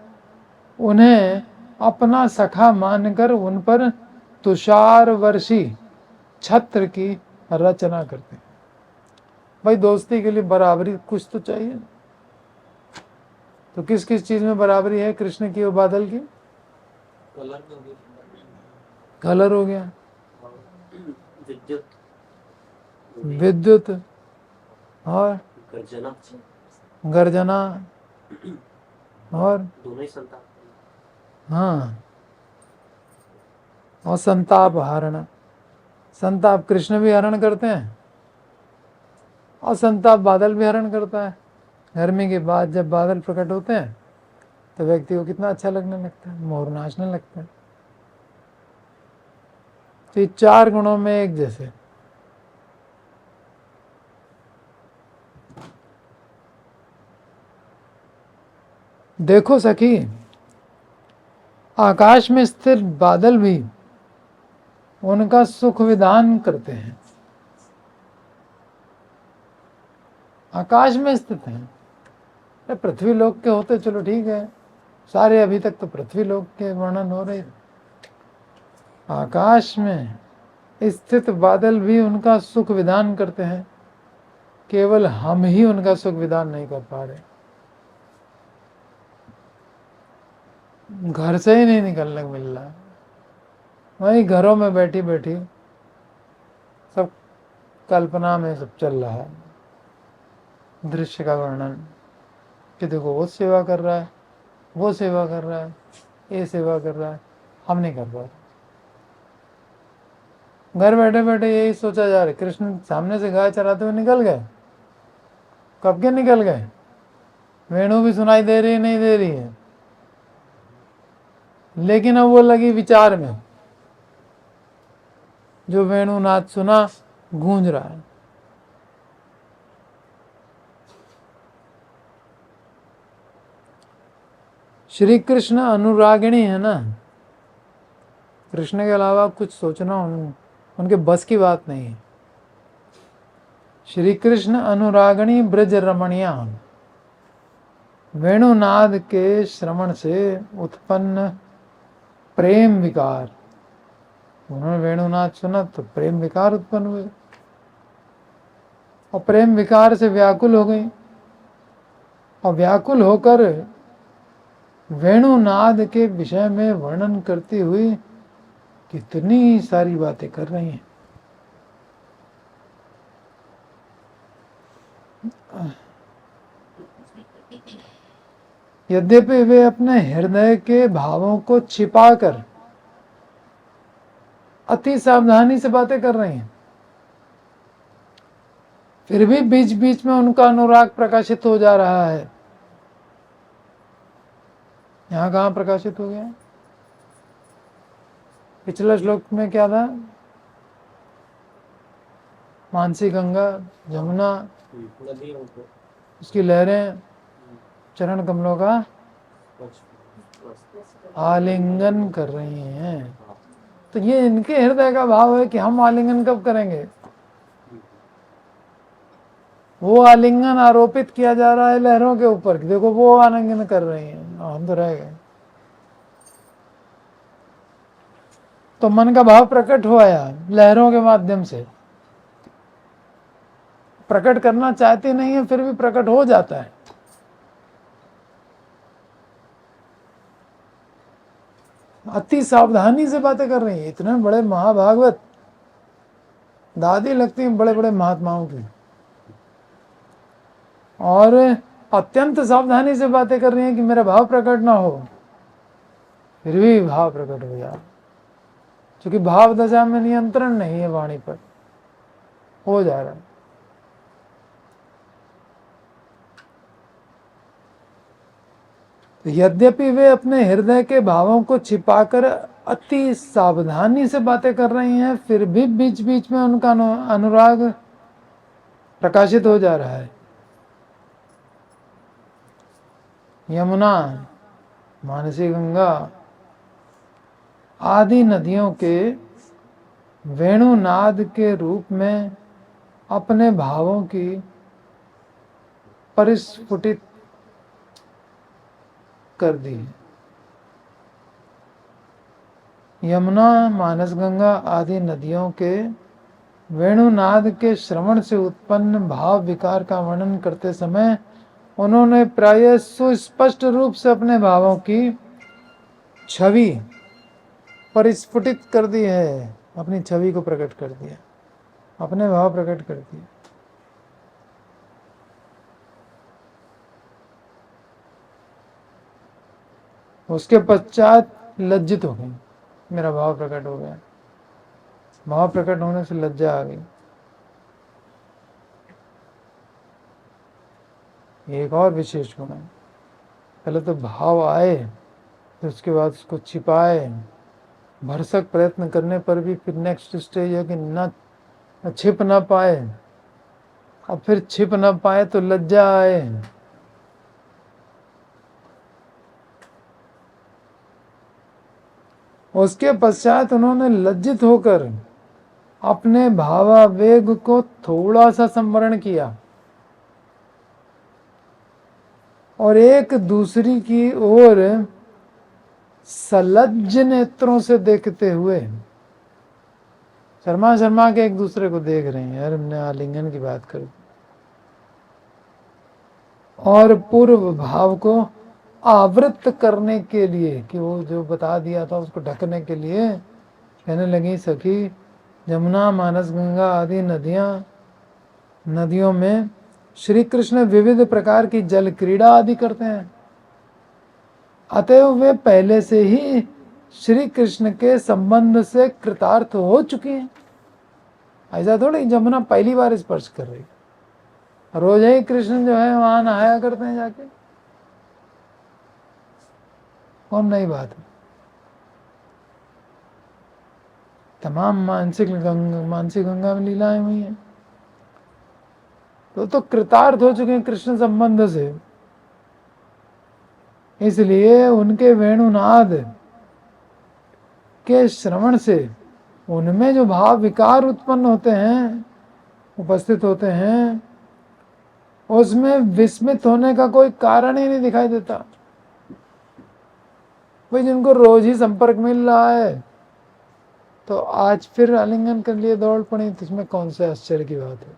उन्हें अपना सखा मानकर उन पर तुषार वर्षी छत्र की रचना करते हैं। भाई दोस्ती के लिए बराबरी कुछ तो चाहिए। तो किस किस चीज में बराबरी है कृष्ण की और बादल की? कलर हो गया, विद्युत, विद्युत, और गर्जना, गर्जना, और दोनों ही संताप। हाँ, और संताप हरण। संताप कृष्ण भी हरण करते हैं और संताप बादल भी हरण करता है। गर्मी के बाद जब बादल प्रकट होते हैं तो व्यक्ति को कितना अच्छा लगने लगता है, मोर नाचने लगता है। तो ये चार गुणों में एक जैसे। देखो सखी, आकाश में स्थिर बादल भी उनका सुख विधान करते हैं। आकाश में स्थित हैं। पृथ्वी लोक के होते चलो ठीक है, सारे अभी तक तो पृथ्वी लोक के वर्णन हो रहे। आकाश में स्थित बादल भी उनका सुख विधान करते हैं, केवल हम ही उनका सुख विधान नहीं कर पा रहे। घर से ही नहीं निकलने को मिल रहा, वही घरों में बैठी बैठी सब कल्पना में सब चल रहा है, दृश्य का वर्णन कि देखो वो सेवा कर रहा है, वो सेवा कर रहा है, ये सेवा कर रहा है, हम नहीं कर पा रहे। घर बैठे बैठे यही सोचा जा रहा है। कृष्ण सामने से गाय चराते हुए निकल गए, कब के निकल गए? वेणु भी सुनाई दे रही नहीं दे रही है, लेकिन अब वो लगी विचार में, जो वेणु नाद सुना गूंज रहा है। श्री कृष्ण अनुरागिणी है ना, कृष्ण के अलावा कुछ सोचना उनके बस की बात नहीं है। श्री कृष्ण अनुरागणी ब्रज रमणिया, वेणुनाद के श्रवण से उत्पन्न प्रेम विकार, उन्होंने वेणुनाद सुना तो प्रेम विकार उत्पन्न हुए और प्रेम विकार से व्याकुल हो गई और व्याकुल होकर वेणुनाद के विषय में वर्णन करती हुई कितनी सारी बातें कर रही हैं। यद्यपि वे अपने हृदय के भावों को छिपाकर अति सावधानी से बातें कर रही हैं, फिर भी बीच बीच में उनका अनुराग प्रकाशित हो जा रहा है। यहां कहां प्रकाशित हो गया? पिछले श्लोक में क्या था? मानसी गंगा, जमुना, नदियों को उसकी लहरें चरण कमलों का आलिंगन कर रही हैं। तो ये इनके हृदय का भाव है कि हम आलिंगन कब करेंगे। वो आलिंगन आरोपित किया जा रहा है लहरों के ऊपर, देखो वो आलिंगन कर रही हैं, हम तो रह गए। तो मन का भाव प्रकट हुआ लहरों के माध्यम से, प्रकट करना चाहते नहीं है फिर भी प्रकट हो जाता है। अति सावधानी से बातें कर रही है। इतने बड़े महाभागवत दादी लगती हैं बड़े बड़े महात्माओं की, और अत्यंत सावधानी से बातें कर रही हैं कि मेरा भाव प्रकट ना हो, फिर भी भाव प्रकट हो जाए। क्योंकि भाव दशा में नियंत्रण नहीं है, वाणी पर हो जा रहा है। यद्यपि वे अपने हृदय के भावों को छिपाकर अति सावधानी से बातें कर रही हैं, फिर भी बीच बीच में उनका अनुराग प्रकाशित हो जा रहा है। यमुना, मानसी गंगा आदि नदियों के वेणुनाद के रूप में अपने भावों की परिस्फुटित कर दी है। यमुना, मानस गंगा आदि नदियों के वेणुनाद के श्रवण से उत्पन्न भाव विकार का वर्णन करते समय उन्होंने प्रायः सुस्पष्ट रूप से अपने भावों की छवि परिस्फुटित कर दी है, अपनी छवि को प्रकट कर दिया, अपने भाव प्रकट कर दिए। उसके पश्चात लज्जित हो गई, मेरा भाव प्रकट हो गया। भाव प्रकट होने से लज्जा आ गई। एक और विशेष गुण है, पहले तो भाव आए तो उसके बाद उसको छिपाए, भरसक प्रयत्न करने पर भी फिर नेक्स्ट स्टेज है कि न छिप ना पाए, और फिर छिप ना पाए तो लज्जा आए। उसके पश्चात उन्होंने लज्जित होकर अपने भावावेग को थोड़ा सा संवरण किया और एक दूसरी की ओर सलज्ज नेत्रों से देखते हुए शर्मा शर्मा के एक दूसरे को देख रहे हैं। यार हमने आलिंगन की बात कर दी, और पूर्व भाव को आवृत करने के लिए, कि वो जो बता दिया था उसको ढकने के लिए कहने लगी, सखी जमुना, मानस गंगा आदि नदियों में श्री कृष्ण विविध प्रकार की जल क्रीड़ा आदि करते हैं, अतएव वे पहले से ही श्री कृष्ण के संबंध से कृतार्थ हो चुकी हैं। ऐसा थोड़ी जमुना पहली बार स्पर्श कर रही, रोज ही कृष्ण जो है वहां नहाया करते हैं जाके, कौन नई बात है। तमाम मानसिक गंगा में लीलाएं हुई हैं, तो कृतार्थ हो चुके हैं कृष्ण संबंध से। इसलिए उनके वेणुनाद के श्रवण से उनमें जो भाव विकार उत्पन्न होते हैं, उपस्थित होते हैं, उसमें विस्मित होने का कोई कारण ही नहीं दिखाई देता। भाई जिनको रोज ही संपर्क मिल रहा है तो आज फिर आलिंगन के लिए दौड़ पड़ी, तो इसमें कौन से आश्चर्य की बात है।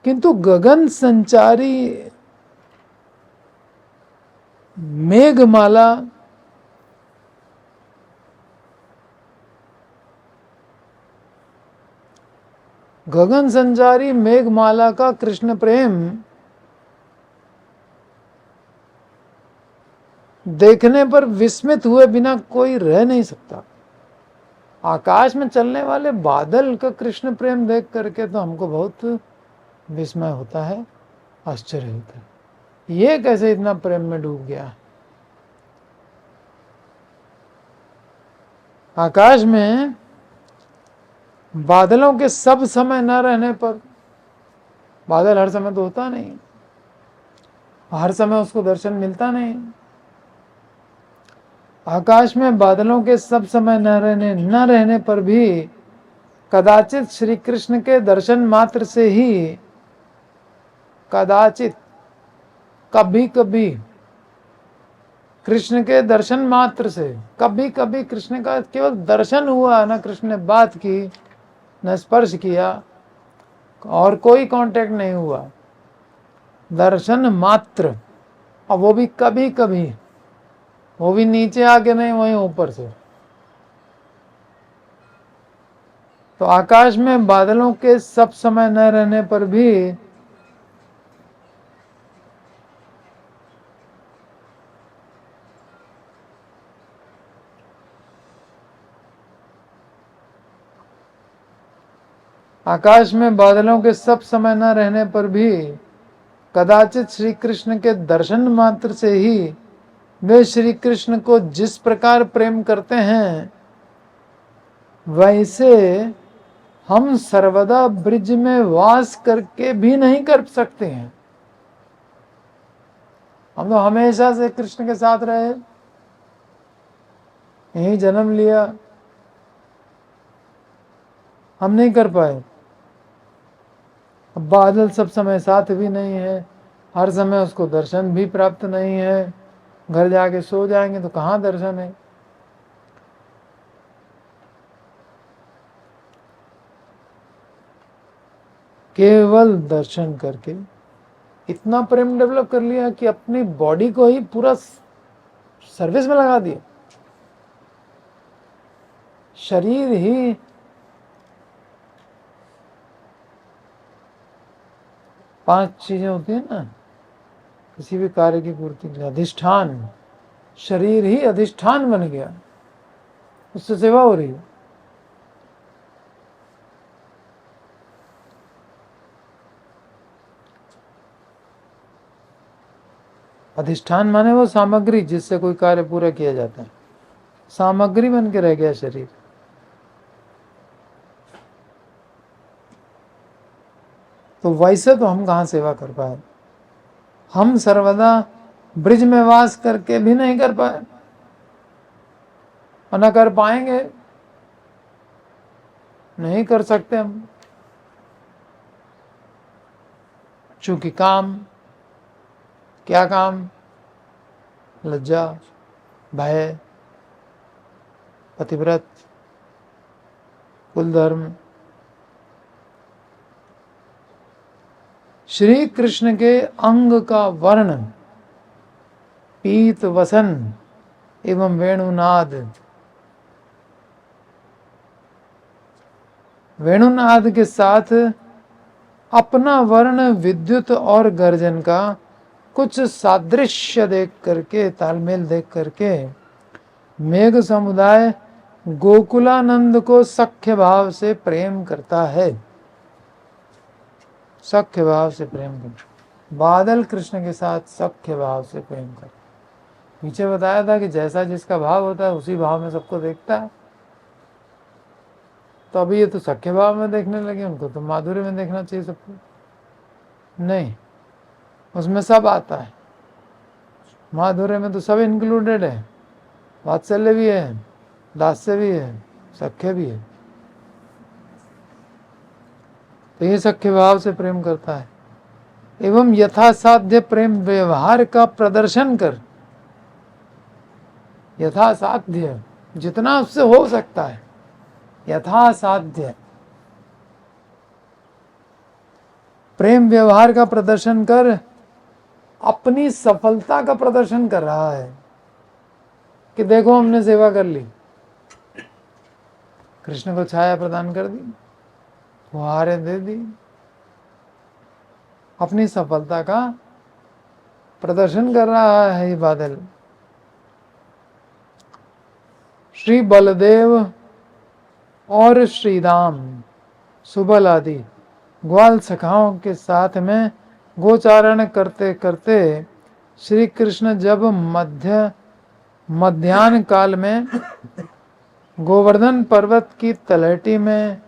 किंतु गगन संचारी मेघमाला गगन संचारी मेघमाला का कृष्ण प्रेम देखने पर विस्मित हुए बिना कोई रह नहीं सकता। आकाश में चलने वाले बादल का कृष्ण प्रेम देख करके तो हमको बहुत विस्मय होता है, आश्चर्य होता है, ये कैसे इतना प्रेम में डूब गया। आकाश में बादलों के सब समय न रहने पर, बादल हर समय तो होता नहीं, हर समय उसको दर्शन मिलता नहीं। आकाश में बादलों के सब समय न रहने पर भी कदाचित श्री कृष्ण के दर्शन मात्र से ही, कदाचित कभी कभी कृष्ण के दर्शन मात्र से, कभी कभी कृष्ण का केवल दर्शन हुआ, न कृष्ण ने बात की, न स्पर्श किया, और कोई कांटेक्ट नहीं हुआ, दर्शन मात्र, और वो भी कभी कभी, वो भी नीचे आके नहीं, वहीं ऊपर से। तो आकाश में बादलों के सब समय न रहने पर भी आकाश में बादलों के सब समय न रहने पर भी कदाचित श्री कृष्ण के दर्शन मात्र से ही वे श्री कृष्ण को जिस प्रकार प्रेम करते हैं, वैसे हम सर्वदा ब्रिज में वास करके भी नहीं कर सकते हैं। हम तो हमेशा से कृष्ण के साथ रहे, यही जन्म लिया, हम नहीं कर पाए। अब बादल सब समय साथ भी नहीं है, हर समय उसको दर्शन भी प्राप्त नहीं है, घर जाके सो जाएंगे तो कहाँ दर्शन है। केवल दर्शन करके इतना प्रेम डेवलप कर लिया कि अपनी बॉडी को ही पूरा सर्विस में लगा दिया। शरीर ही पांच चीजें होती है ना किसी भी कार्य की पूर्ति के लिए, अधिष्ठान, शरीर ही अधिष्ठान बन गया, उससे सेवा हो रही है। अधिष्ठान माने वो सामग्री जिससे कोई कार्य पूरा किया जाता है, सामग्री बन के रह गया शरीर। तो वैसे तो हम कहाँ सेवा कर पाए, हम सर्वदा ब्रिज में वास करके भी नहीं कर पाए और न कर पाएंगे, नहीं कर सकते हम, चूंकि काम, क्या काम, लज्जा, भय, पतिव्रत, कुल धर्म, श्री कृष्ण के अंग का वर्ण, पीत वसन एवं वेणुनाद, वेणुनाद के साथ अपना वर्ण, विद्युत और गर्जन का कुछ सादृश्य देख करके, तालमेल देख करके मेघ समुदाय गोकुलानंद को सख्य भाव से प्रेम करता है, सख्य भाव से प्रेम करता। बादल कृष्ण के साथ सख्य भाव से प्रेम करता। पीछे बताया था कि जैसा जिसका भाव होता है उसी भाव में सबको देखता है। तो अभी ये तो सख्य भाव में देखने लगे, उनको तो माधुर्य में देखना चाहिए सबको, नहीं, उसमें सब आता है, माधुर्य में तो सब इंक्लूडेड है। वात्सल्य भी है, दास्य भी है, सख्य भी है। तो ये सख्य भाव से प्रेम करता है। एवं यथासाध्य प्रेम व्यवहार का प्रदर्शन कर, यथासाध्य जितना उससे हो सकता है, यथासाध्य प्रेम व्यवहार का प्रदर्शन कर अपनी सफलता का प्रदर्शन कर रहा है कि देखो हमने सेवा कर ली, कृष्ण को छाया प्रदान कर दी, फुहारें दे दी, अपनी सफलता का प्रदर्शन कर रहा है ये बादल। श्री बलदेव और श्रीराम सुबल आदि ग्वाल सखाओं के साथ में गोचारण करते करते श्री कृष्ण जब मध्याह्न काल में गोवर्धन पर्वत की तलहटी में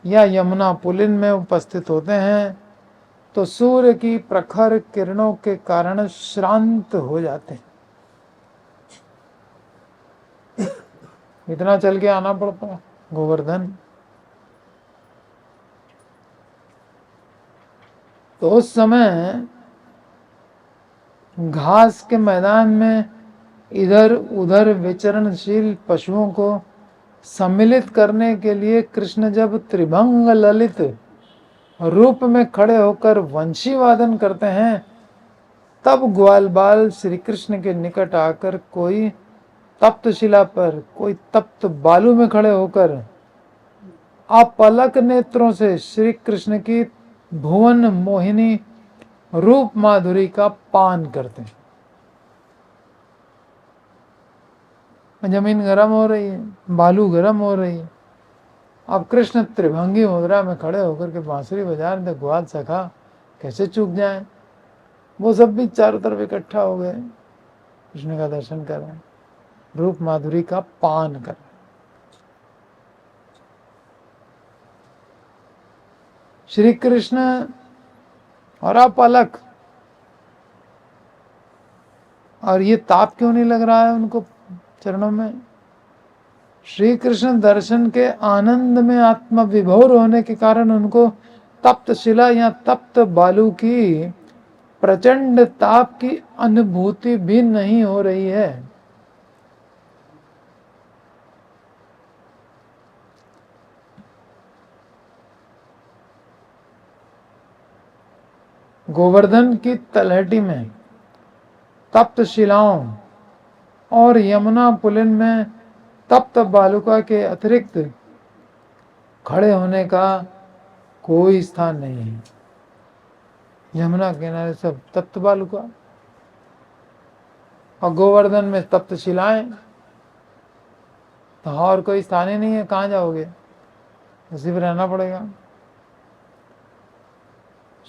या यमुना पुलिन में उपस्थित होते हैं तो सूर्य की प्रखर किरणों के कारण श्रांत हो जाते हैं। इतना चल के आना पड़ता है गोवर्धन। तो उस समय घास के मैदान में इधर उधर विचरणशील पशुओं को सम्मिलित करने के लिए कृष्ण जब त्रिभंग ललित रूप में खड़े होकर वंशी वादन करते हैं तब ग्वाल बाल श्री कृष्ण के निकट आकर कोई तप्त शिला पर, कोई तप्त बालू में खड़े होकर अपलक नेत्रों से श्री कृष्ण की भुवन मोहिनी रूप माधुरी का पान करते हैं। जमीन गर्म हो रही है, बालू गर्म हो रही है, अब कृष्ण त्रिभंगी मुद्रा में खड़े होकर के बांसुरी बजा रहे थे। ग्वाल सखा कैसे चूक जाए, वो सब भी चारों तरफ इकट्ठा हो गए, कृष्ण का दर्शन कर रहे हैं, रूप माधुरी का पान कर रहे हैं। श्री कृष्ण और अपलक, और ये ताप क्यों नहीं लग रहा है उनको चरणों में? श्री कृष्ण दर्शन के आनंद में आत्मा विभोर होने के कारण उनको तप्त शिला या तप्त बालू की प्रचंड ताप की अनुभूति भी नहीं हो रही है। गोवर्धन की तलहटी में तप्त शिलाओं और यमुना पुलिन में तप्त बालुका के अतिरिक्त खड़े होने का कोई स्थान नहीं है। यमुना किनारे सब तप्त बालुका और गोवर्धन में तप्त शिलाएं, तो और कोई स्थान ही नहीं है। कहाँ जाओगे? उसी पर रहना पड़ेगा।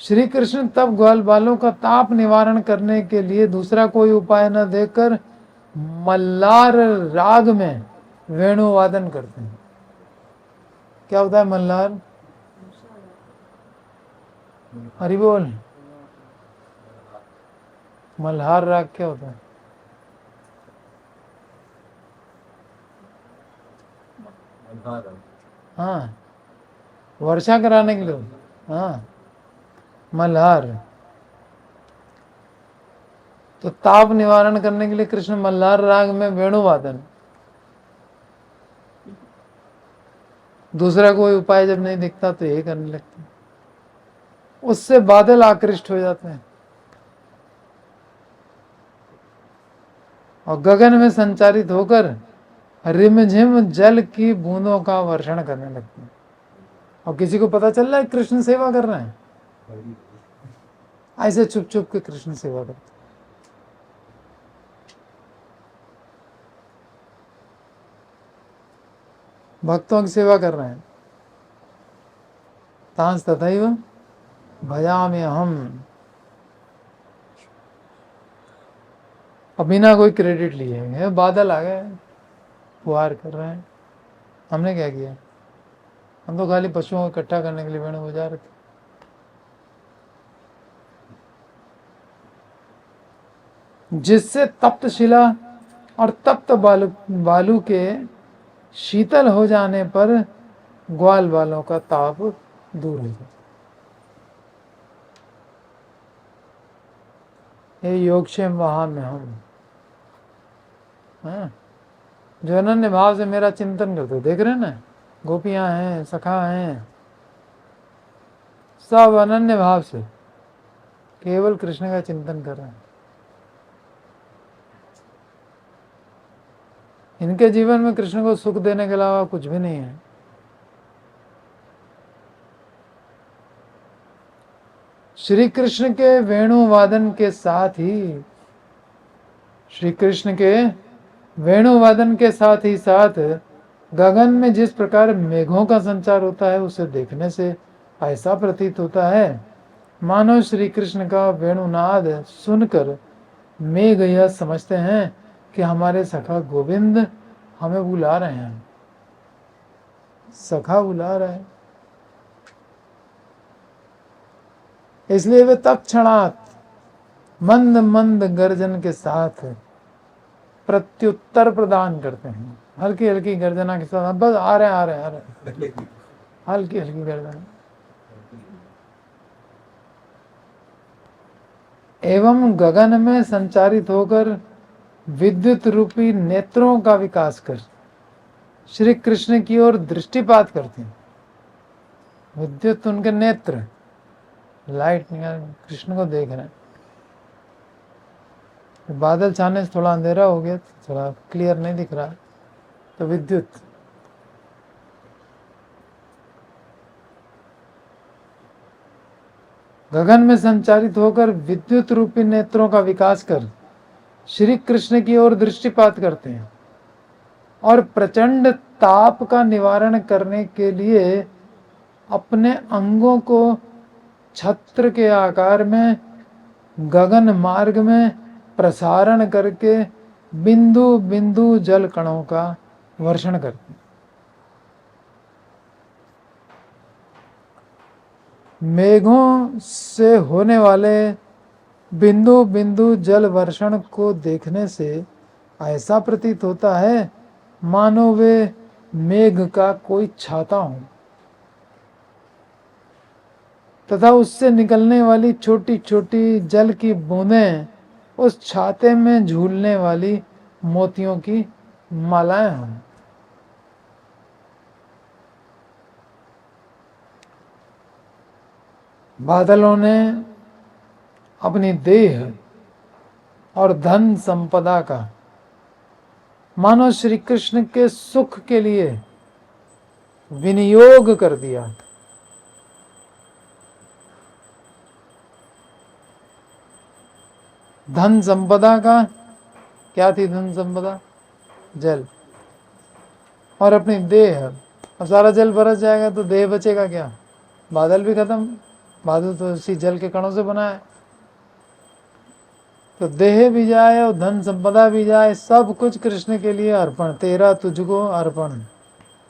श्री कृष्ण तब ग्वाल बालों का ताप निवारण करने के लिए दूसरा कोई उपाय न देकर मल्लार राग में वेणु वादन करते हैं। क्या होता है मल्लार? हरि बोल। मल्हार राग क्या होता है? हाँ, वर्षा कराने के लिए। हाँ, मल्हार। तो ताप निवारण करने के लिए कृष्ण मल्हार राग में वेणु वादन। दूसरा कोई उपाय जब नहीं दिखता तो यही करने लगते, उससे बादल आकृष्ट हो जाते हैं और गगन में संचारित होकर रिमझिम जल की बूंदों का वर्षण करने लगते हैं। और किसी को पता चल रहा है कृष्ण सेवा कर रहे हैं, ऐसे चुप चुप के कृष्ण सेवा करते हैं। भक्तों की सेवा कर रहे हैं। तांस तथैव भजामि अहम। अब बिना कोई क्रेडिट लिए हैं, बादल आ गए, फुहार कर रहे हैं। हमने क्या किया? हम तो खाली पशुओं को इकट्ठा करने के लिए वेणु बजा रहे थे। जिससे तप्त शिला और तप्त बालू के शीतल हो जाने पर ग्वाल बालों का ताप दूर हो जाए। ये योगक्षेम वहां में हम हैं जो अनन्य भाव से मेरा चिंतन करते, देख रहे हैं ना, गोपियां हैं, सखा हैं, सब अनन्य भाव से केवल कृष्ण का चिंतन कर रहे हैं। इनके जीवन में कृष्ण को सुख देने के अलावा कुछ भी नहीं है। श्री कृष्ण के वेणु वादन के साथ ही, श्री कृष्ण के वेणु वादन के साथ ही साथ गगन में जिस प्रकार मेघों का संचार होता है, उसे देखने से ऐसा प्रतीत होता है मानो श्री कृष्ण का वेणुनाद सुनकर मेघ यह समझते हैं कि हमारे सखा गोविंद हमें बुला रहे हैं, सखा बुला रहे हैं। इसलिए वे तत्क्षणात मंद मंद गर्जन के साथ प्रत्युत्तर प्रदान करते हैं, हल्की हल्की गर्जना के साथ, बस आ रहे आ रहे आ रहे, हल्की हल्की गर्जना। एवं गगन में संचारित होकर विद्युत रूपी नेत्रों का विकास कर श्री कृष्ण की ओर दृष्टिपात करते हैं। विद्युत उनके नेत्र, लाइट निकाल कृष्ण को देख रहे हैं। बादल छाने से थोड़ा अंधेरा हो गया, थोड़ा क्लियर नहीं दिख रहा, तो विद्युत गगन में संचारित होकर विद्युत रूपी नेत्रों का विकास कर श्री कृष्ण की ओर दृष्टिपात करते हैं और प्रचंड ताप का निवारण करने के लिए अपने अंगों को छत्र के आकार में गगन मार्ग में प्रसारण करके बिंदु बिंदु जल कणों का वर्षण करते हैं। मेघों से होने वाले बिंदु बिंदु जल वर्षण को देखने से ऐसा प्रतीत होता है मानो वे मेघ का कोई छाता हो तथा उससे निकलने वाली छोटी छोटी जल की बूंदें उस छाते में झूलने वाली मोतियों की मालाएं हों। बादलों ने अपनी देह और धन संपदा का मानो श्री कृष्ण के सुख के लिए विनियोग कर दिया। धन संपदा का क्या थी? धन संपदा जल, और अपनी देह। अब सारा जल बरस जाएगा तो देह बचेगा क्या? बादल भी खत्म, बादल तो इसी जल के कणों से बना है। तो देह भी जाए और धन संपदा भी जाए, सब कुछ कृष्ण के लिए अर्पण। तेरा तुझको अर्पण,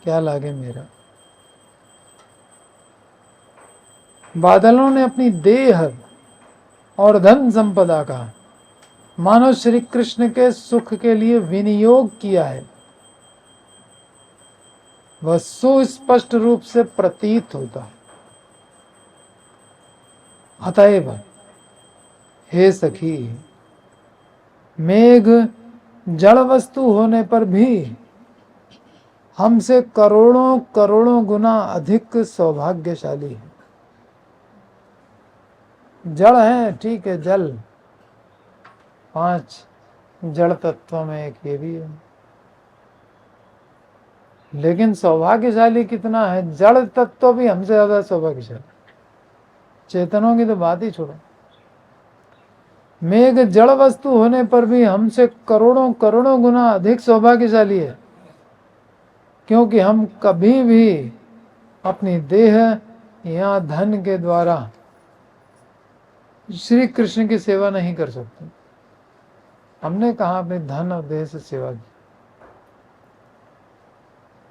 क्या लागे मेरा। बादलों ने अपनी देह और धन संपदा का मानो श्री कृष्ण के सुख के लिए विनियोग किया है। वह सुस्पष्ट रूप से प्रतीत होता है। अतएव हे सखी, मेघ जड़ वस्तु होने पर भी हमसे करोड़ों करोड़ों गुना अधिक सौभाग्यशाली है। जड़ है, ठीक है, जल 5 जड़ तत्वों में एक ये भी है, लेकिन सौभाग्यशाली कितना है? जड़ तत्व भी हमसे ज्यादा सौभाग्यशाली। चेतनों की तो बात ही छोड़ो। मेघ जड़ वस्तु होने पर भी हमसे करोड़ों करोड़ों गुना अधिक सौभाग्यशाली है, क्योंकि हम कभी भी अपनी देह या धन के द्वारा श्री कृष्ण की सेवा नहीं कर सकते। हमने कहा अपने धन और देह से सेवा की।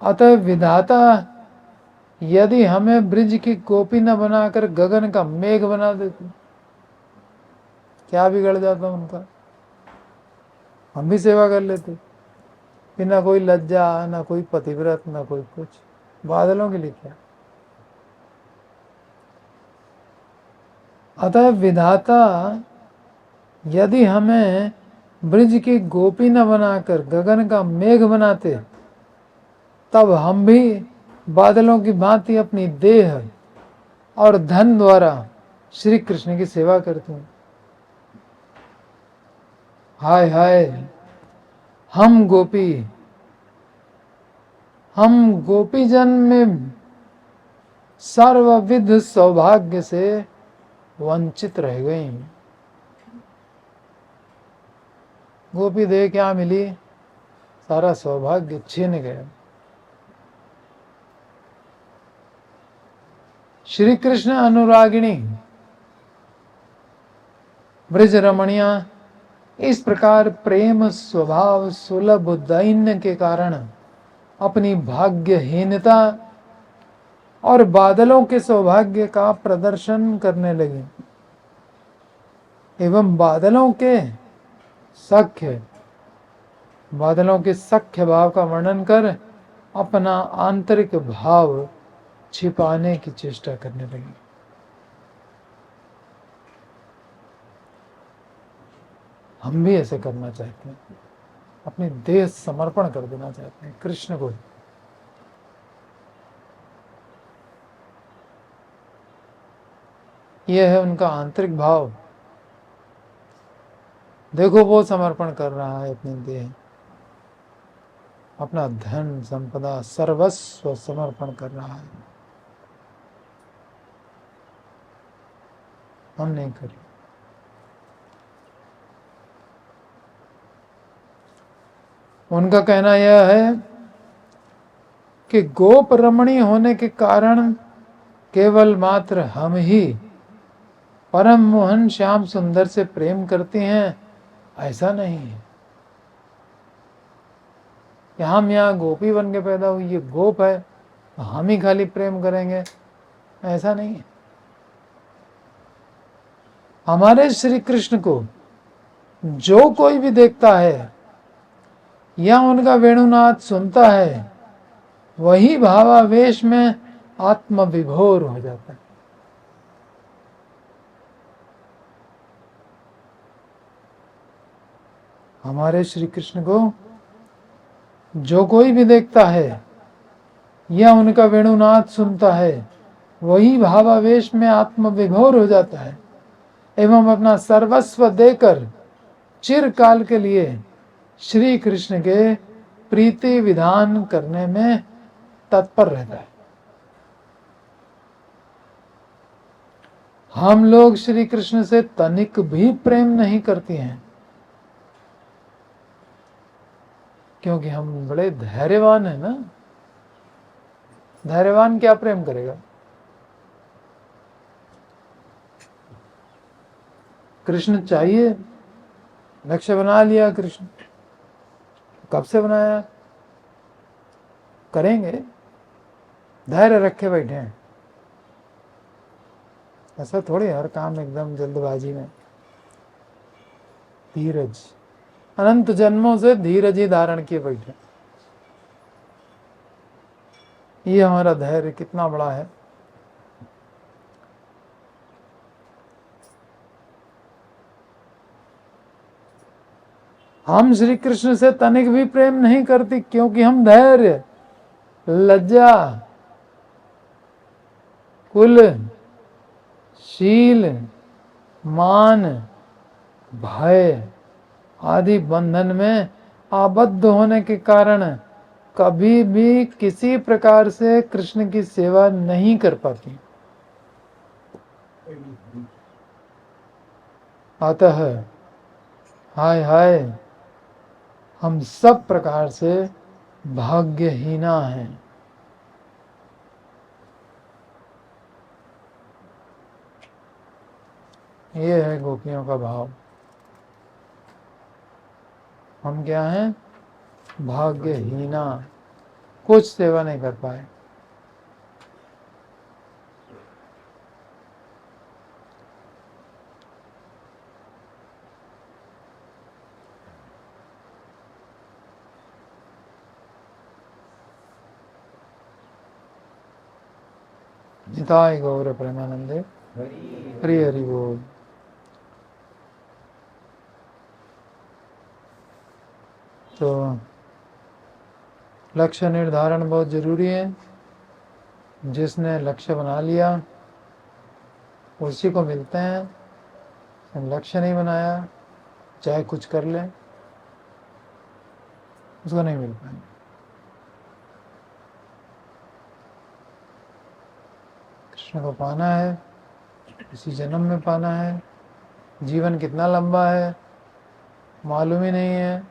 अतः विधाता यदि हमें ब्रिज की गोपी न बनाकर गगन का मेघ बना देते, क्या बिगड़ जाता उनका? हम भी सेवा कर लेते, कि ना कोई लज्जा, ना कोई पतिव्रत, ना कोई कुछ। बादलों के लिए क्या। अतः विधाता यदि हमें ब्रिज की गोपी न बनाकर गगन का मेघ बनाते, तब हम भी बादलों की भांति अपनी देह और धन द्वारा श्री कृष्ण की सेवा करते हैं। हाय हाय, हम गोपीजन में सर्वविध सौभाग्य से वंचित रह गई। गोपी देह क्या मिली, सारा सौभाग्य छीन गया। श्री कृष्ण अनुरागिणी ब्रज रमणिया इस प्रकार प्रेम स्वभाव सुलभ दैन्य के कारण अपनी भाग्यहीनता और बादलों के सौभाग्य का प्रदर्शन करने लगी, एवं बादलों के सख्य भाव का वर्णन कर अपना आंतरिक भाव छिपाने की चेष्टा करने लगी। हम भी ऐसे करना चाहते हैं, अपनी देह समर्पण कर देना चाहते हैं कृष्ण को। यह है उनका आंतरिक भाव। देखो वो समर्पण कर रहा है अपनी देह, अपना धन संपदा सर्वस्व समर्पण कर रहा है, हम नहीं करें। उनका कहना यह है कि गोप रमणी होने के कारण केवल मात्र हम ही परम मोहन श्याम सुंदर से प्रेम करते हैं, ऐसा नहीं है कि हम यहाँ गोपी बन के पैदा हुई, ये गोप है तो हम ही खाली प्रेम करेंगे, ऐसा नहीं है। हमारे श्री कृष्ण को जो कोई भी देखता है या उनका वेणुनाद सुनता है, वही भावावेश में आत्मविभोर हो जाता है। हमारे श्री कृष्ण को जो कोई भी देखता है या उनका वेणुनाद सुनता है, वही भावावेश में आत्मविभोर हो जाता है एवं अपना सर्वस्व देकर चिरकाल के लिए श्री कृष्ण के प्रीति विधान करने में तत्पर रहता है। हम लोग श्री कृष्ण से तनिक भी प्रेम नहीं करती हैं, क्योंकि हम बड़े धैर्यवान हैं ना। धैर्यवान क्या प्रेम करेगा? कृष्ण चाहिए, लक्ष्य बना लिया कृष्ण, कब से बनाया, करेंगे, धैर्य रखे बैठे हैं। ऐसा थोड़ी हर काम एकदम जल्दबाजी में। धीरज, अनंत जन्मों से धीरज ही धारण किए बैठे। ये हमारा धैर्य कितना बड़ा है। हम श्री कृष्ण से तनिक भी प्रेम नहीं करती, क्योंकि हम धैर्य, लज्जा, कुल, शील, मान, भय आदि बंधन में आबद्ध होने के कारण कभी भी किसी प्रकार से कृष्ण की सेवा नहीं कर पाती। अतः हाय हाय, हम सब प्रकार से भाग्यहीना हैं। ये है गोपियों का भाव। हम क्या हैं? भाग्यहीना, कुछ सेवा नहीं कर पाए। निताय गौर प्रेमानंदे हरि हरि हरि बोल। तो लक्ष्य निर्धारण बहुत जरूरी है। जिसने लक्ष्य बना लिया उसी को मिलते हैं। लक्ष्य नहीं बनाया चाहे कुछ कर ले उसको नहीं मिल पाएंगे। कृष्ण को पाना है, इसी जन्म में पाना है। जीवन कितना लंबा है मालूम ही नहीं है।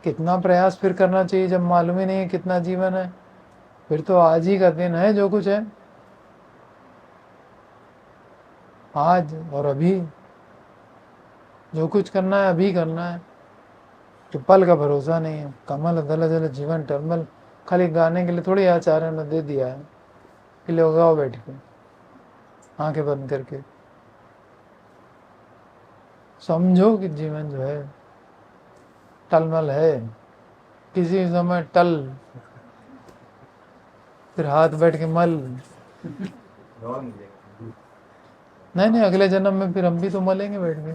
कितना प्रयास फिर करना चाहिए जब मालूम ही नहीं है कितना जीवन है। फिर तो आज ही का दिन है जो कुछ है, आज और अभी जो कुछ करना है अभी करना है। तो पल का भरोसा नहीं है। कमल दल दल जीवन टलमल, खाली गाने के लिए थोड़ी आचार्य ने दे दिया है कि लोग गाओ बैठ के आंखें बंद करके। समझो कि जीवन जो है टलमल है, किसी समय टल फिर हाथ बैठ के मल। और मिलेगा। नहीं अगले जन्म में फिर हम भी तो मलेंगे बैठ के,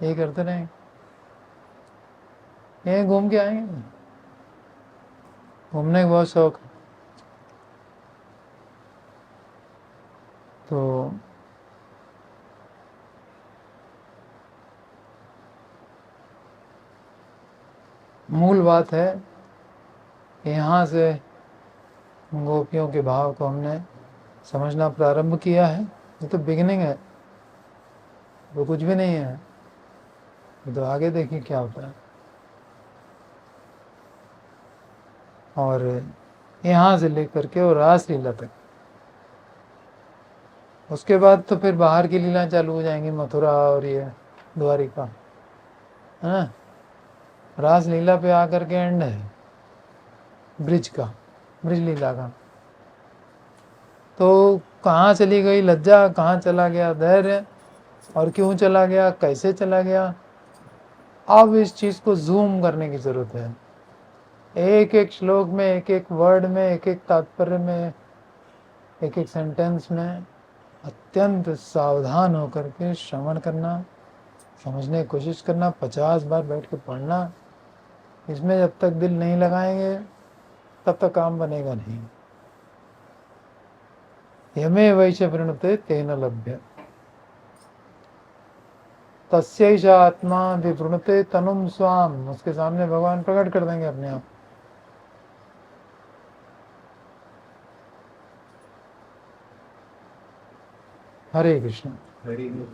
यही करते रहेंगे, यहीं घूम के आएंगे। घूमने का बहुत शौक है। तो मूल बात है यहाँ से गोपियों के भाव को हमने समझना प्रारंभ किया है। ये तो बिगिनिंग है, वो कुछ भी नहीं है। तो आगे देखिए क्या होता है। और यहाँ से लेकर के और रास लीला तक, उसके बाद तो फिर बाहर की लीला चालू हो जाएंगी, मथुरा और ये द्वारिका है ना। रास लीला पे आकर के एंड है ब्रिज का, ब्रिज लीला का। तो कहाँ चली गई लज्जा, कहाँ चला गया धैर्य, और क्यों चला गया, कैसे चला गया। अब इस चीज को जूम करने की जरूरत है। एक एक श्लोक में, एक एक वर्ड में, एक एक तात्पर्य में, एक एक सेंटेंस में अत्यंत सावधान होकर के श्रवण करना, समझने की कोशिश करना, 50 बार बैठ के पढ़ना। इसमें जब तक दिल नहीं लगाएंगे तब तक काम बनेगा नहीं। यमे वैश वृणुते तेन लभ्य तस्यैष आत्मा विवृणुते तनुम स्वाम। उसके सामने भगवान प्रकट कर देंगे अपने आप। हरे कृष्ण। हरि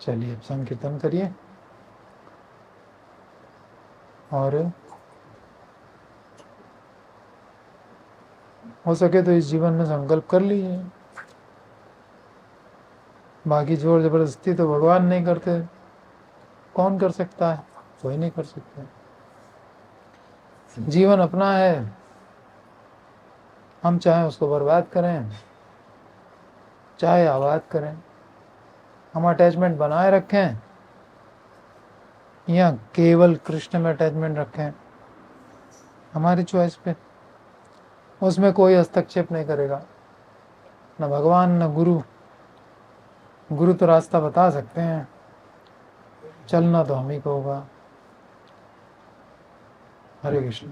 चलिए अब संकीर्तन करिए और हो सके तो इस जीवन में संकल्प कर लीजिए। बाकी जोर जबरदस्ती तो भगवान नहीं करते, कौन कर सकता है, कोई नहीं कर सकता। जीवन अपना है, हम चाहे उसको बर्बाद करें चाहे आबाद करें, हम अटैचमेंट बनाए रखें या केवल कृष्ण में अटैचमेंट रखें, हमारी चॉइस पे। उसमें कोई हस्तक्षेप नहीं करेगा, न भगवान न गुरु। गुरु तो रास्ता बता सकते हैं, चलना तो हम ही को होगा। हरे कृष्ण।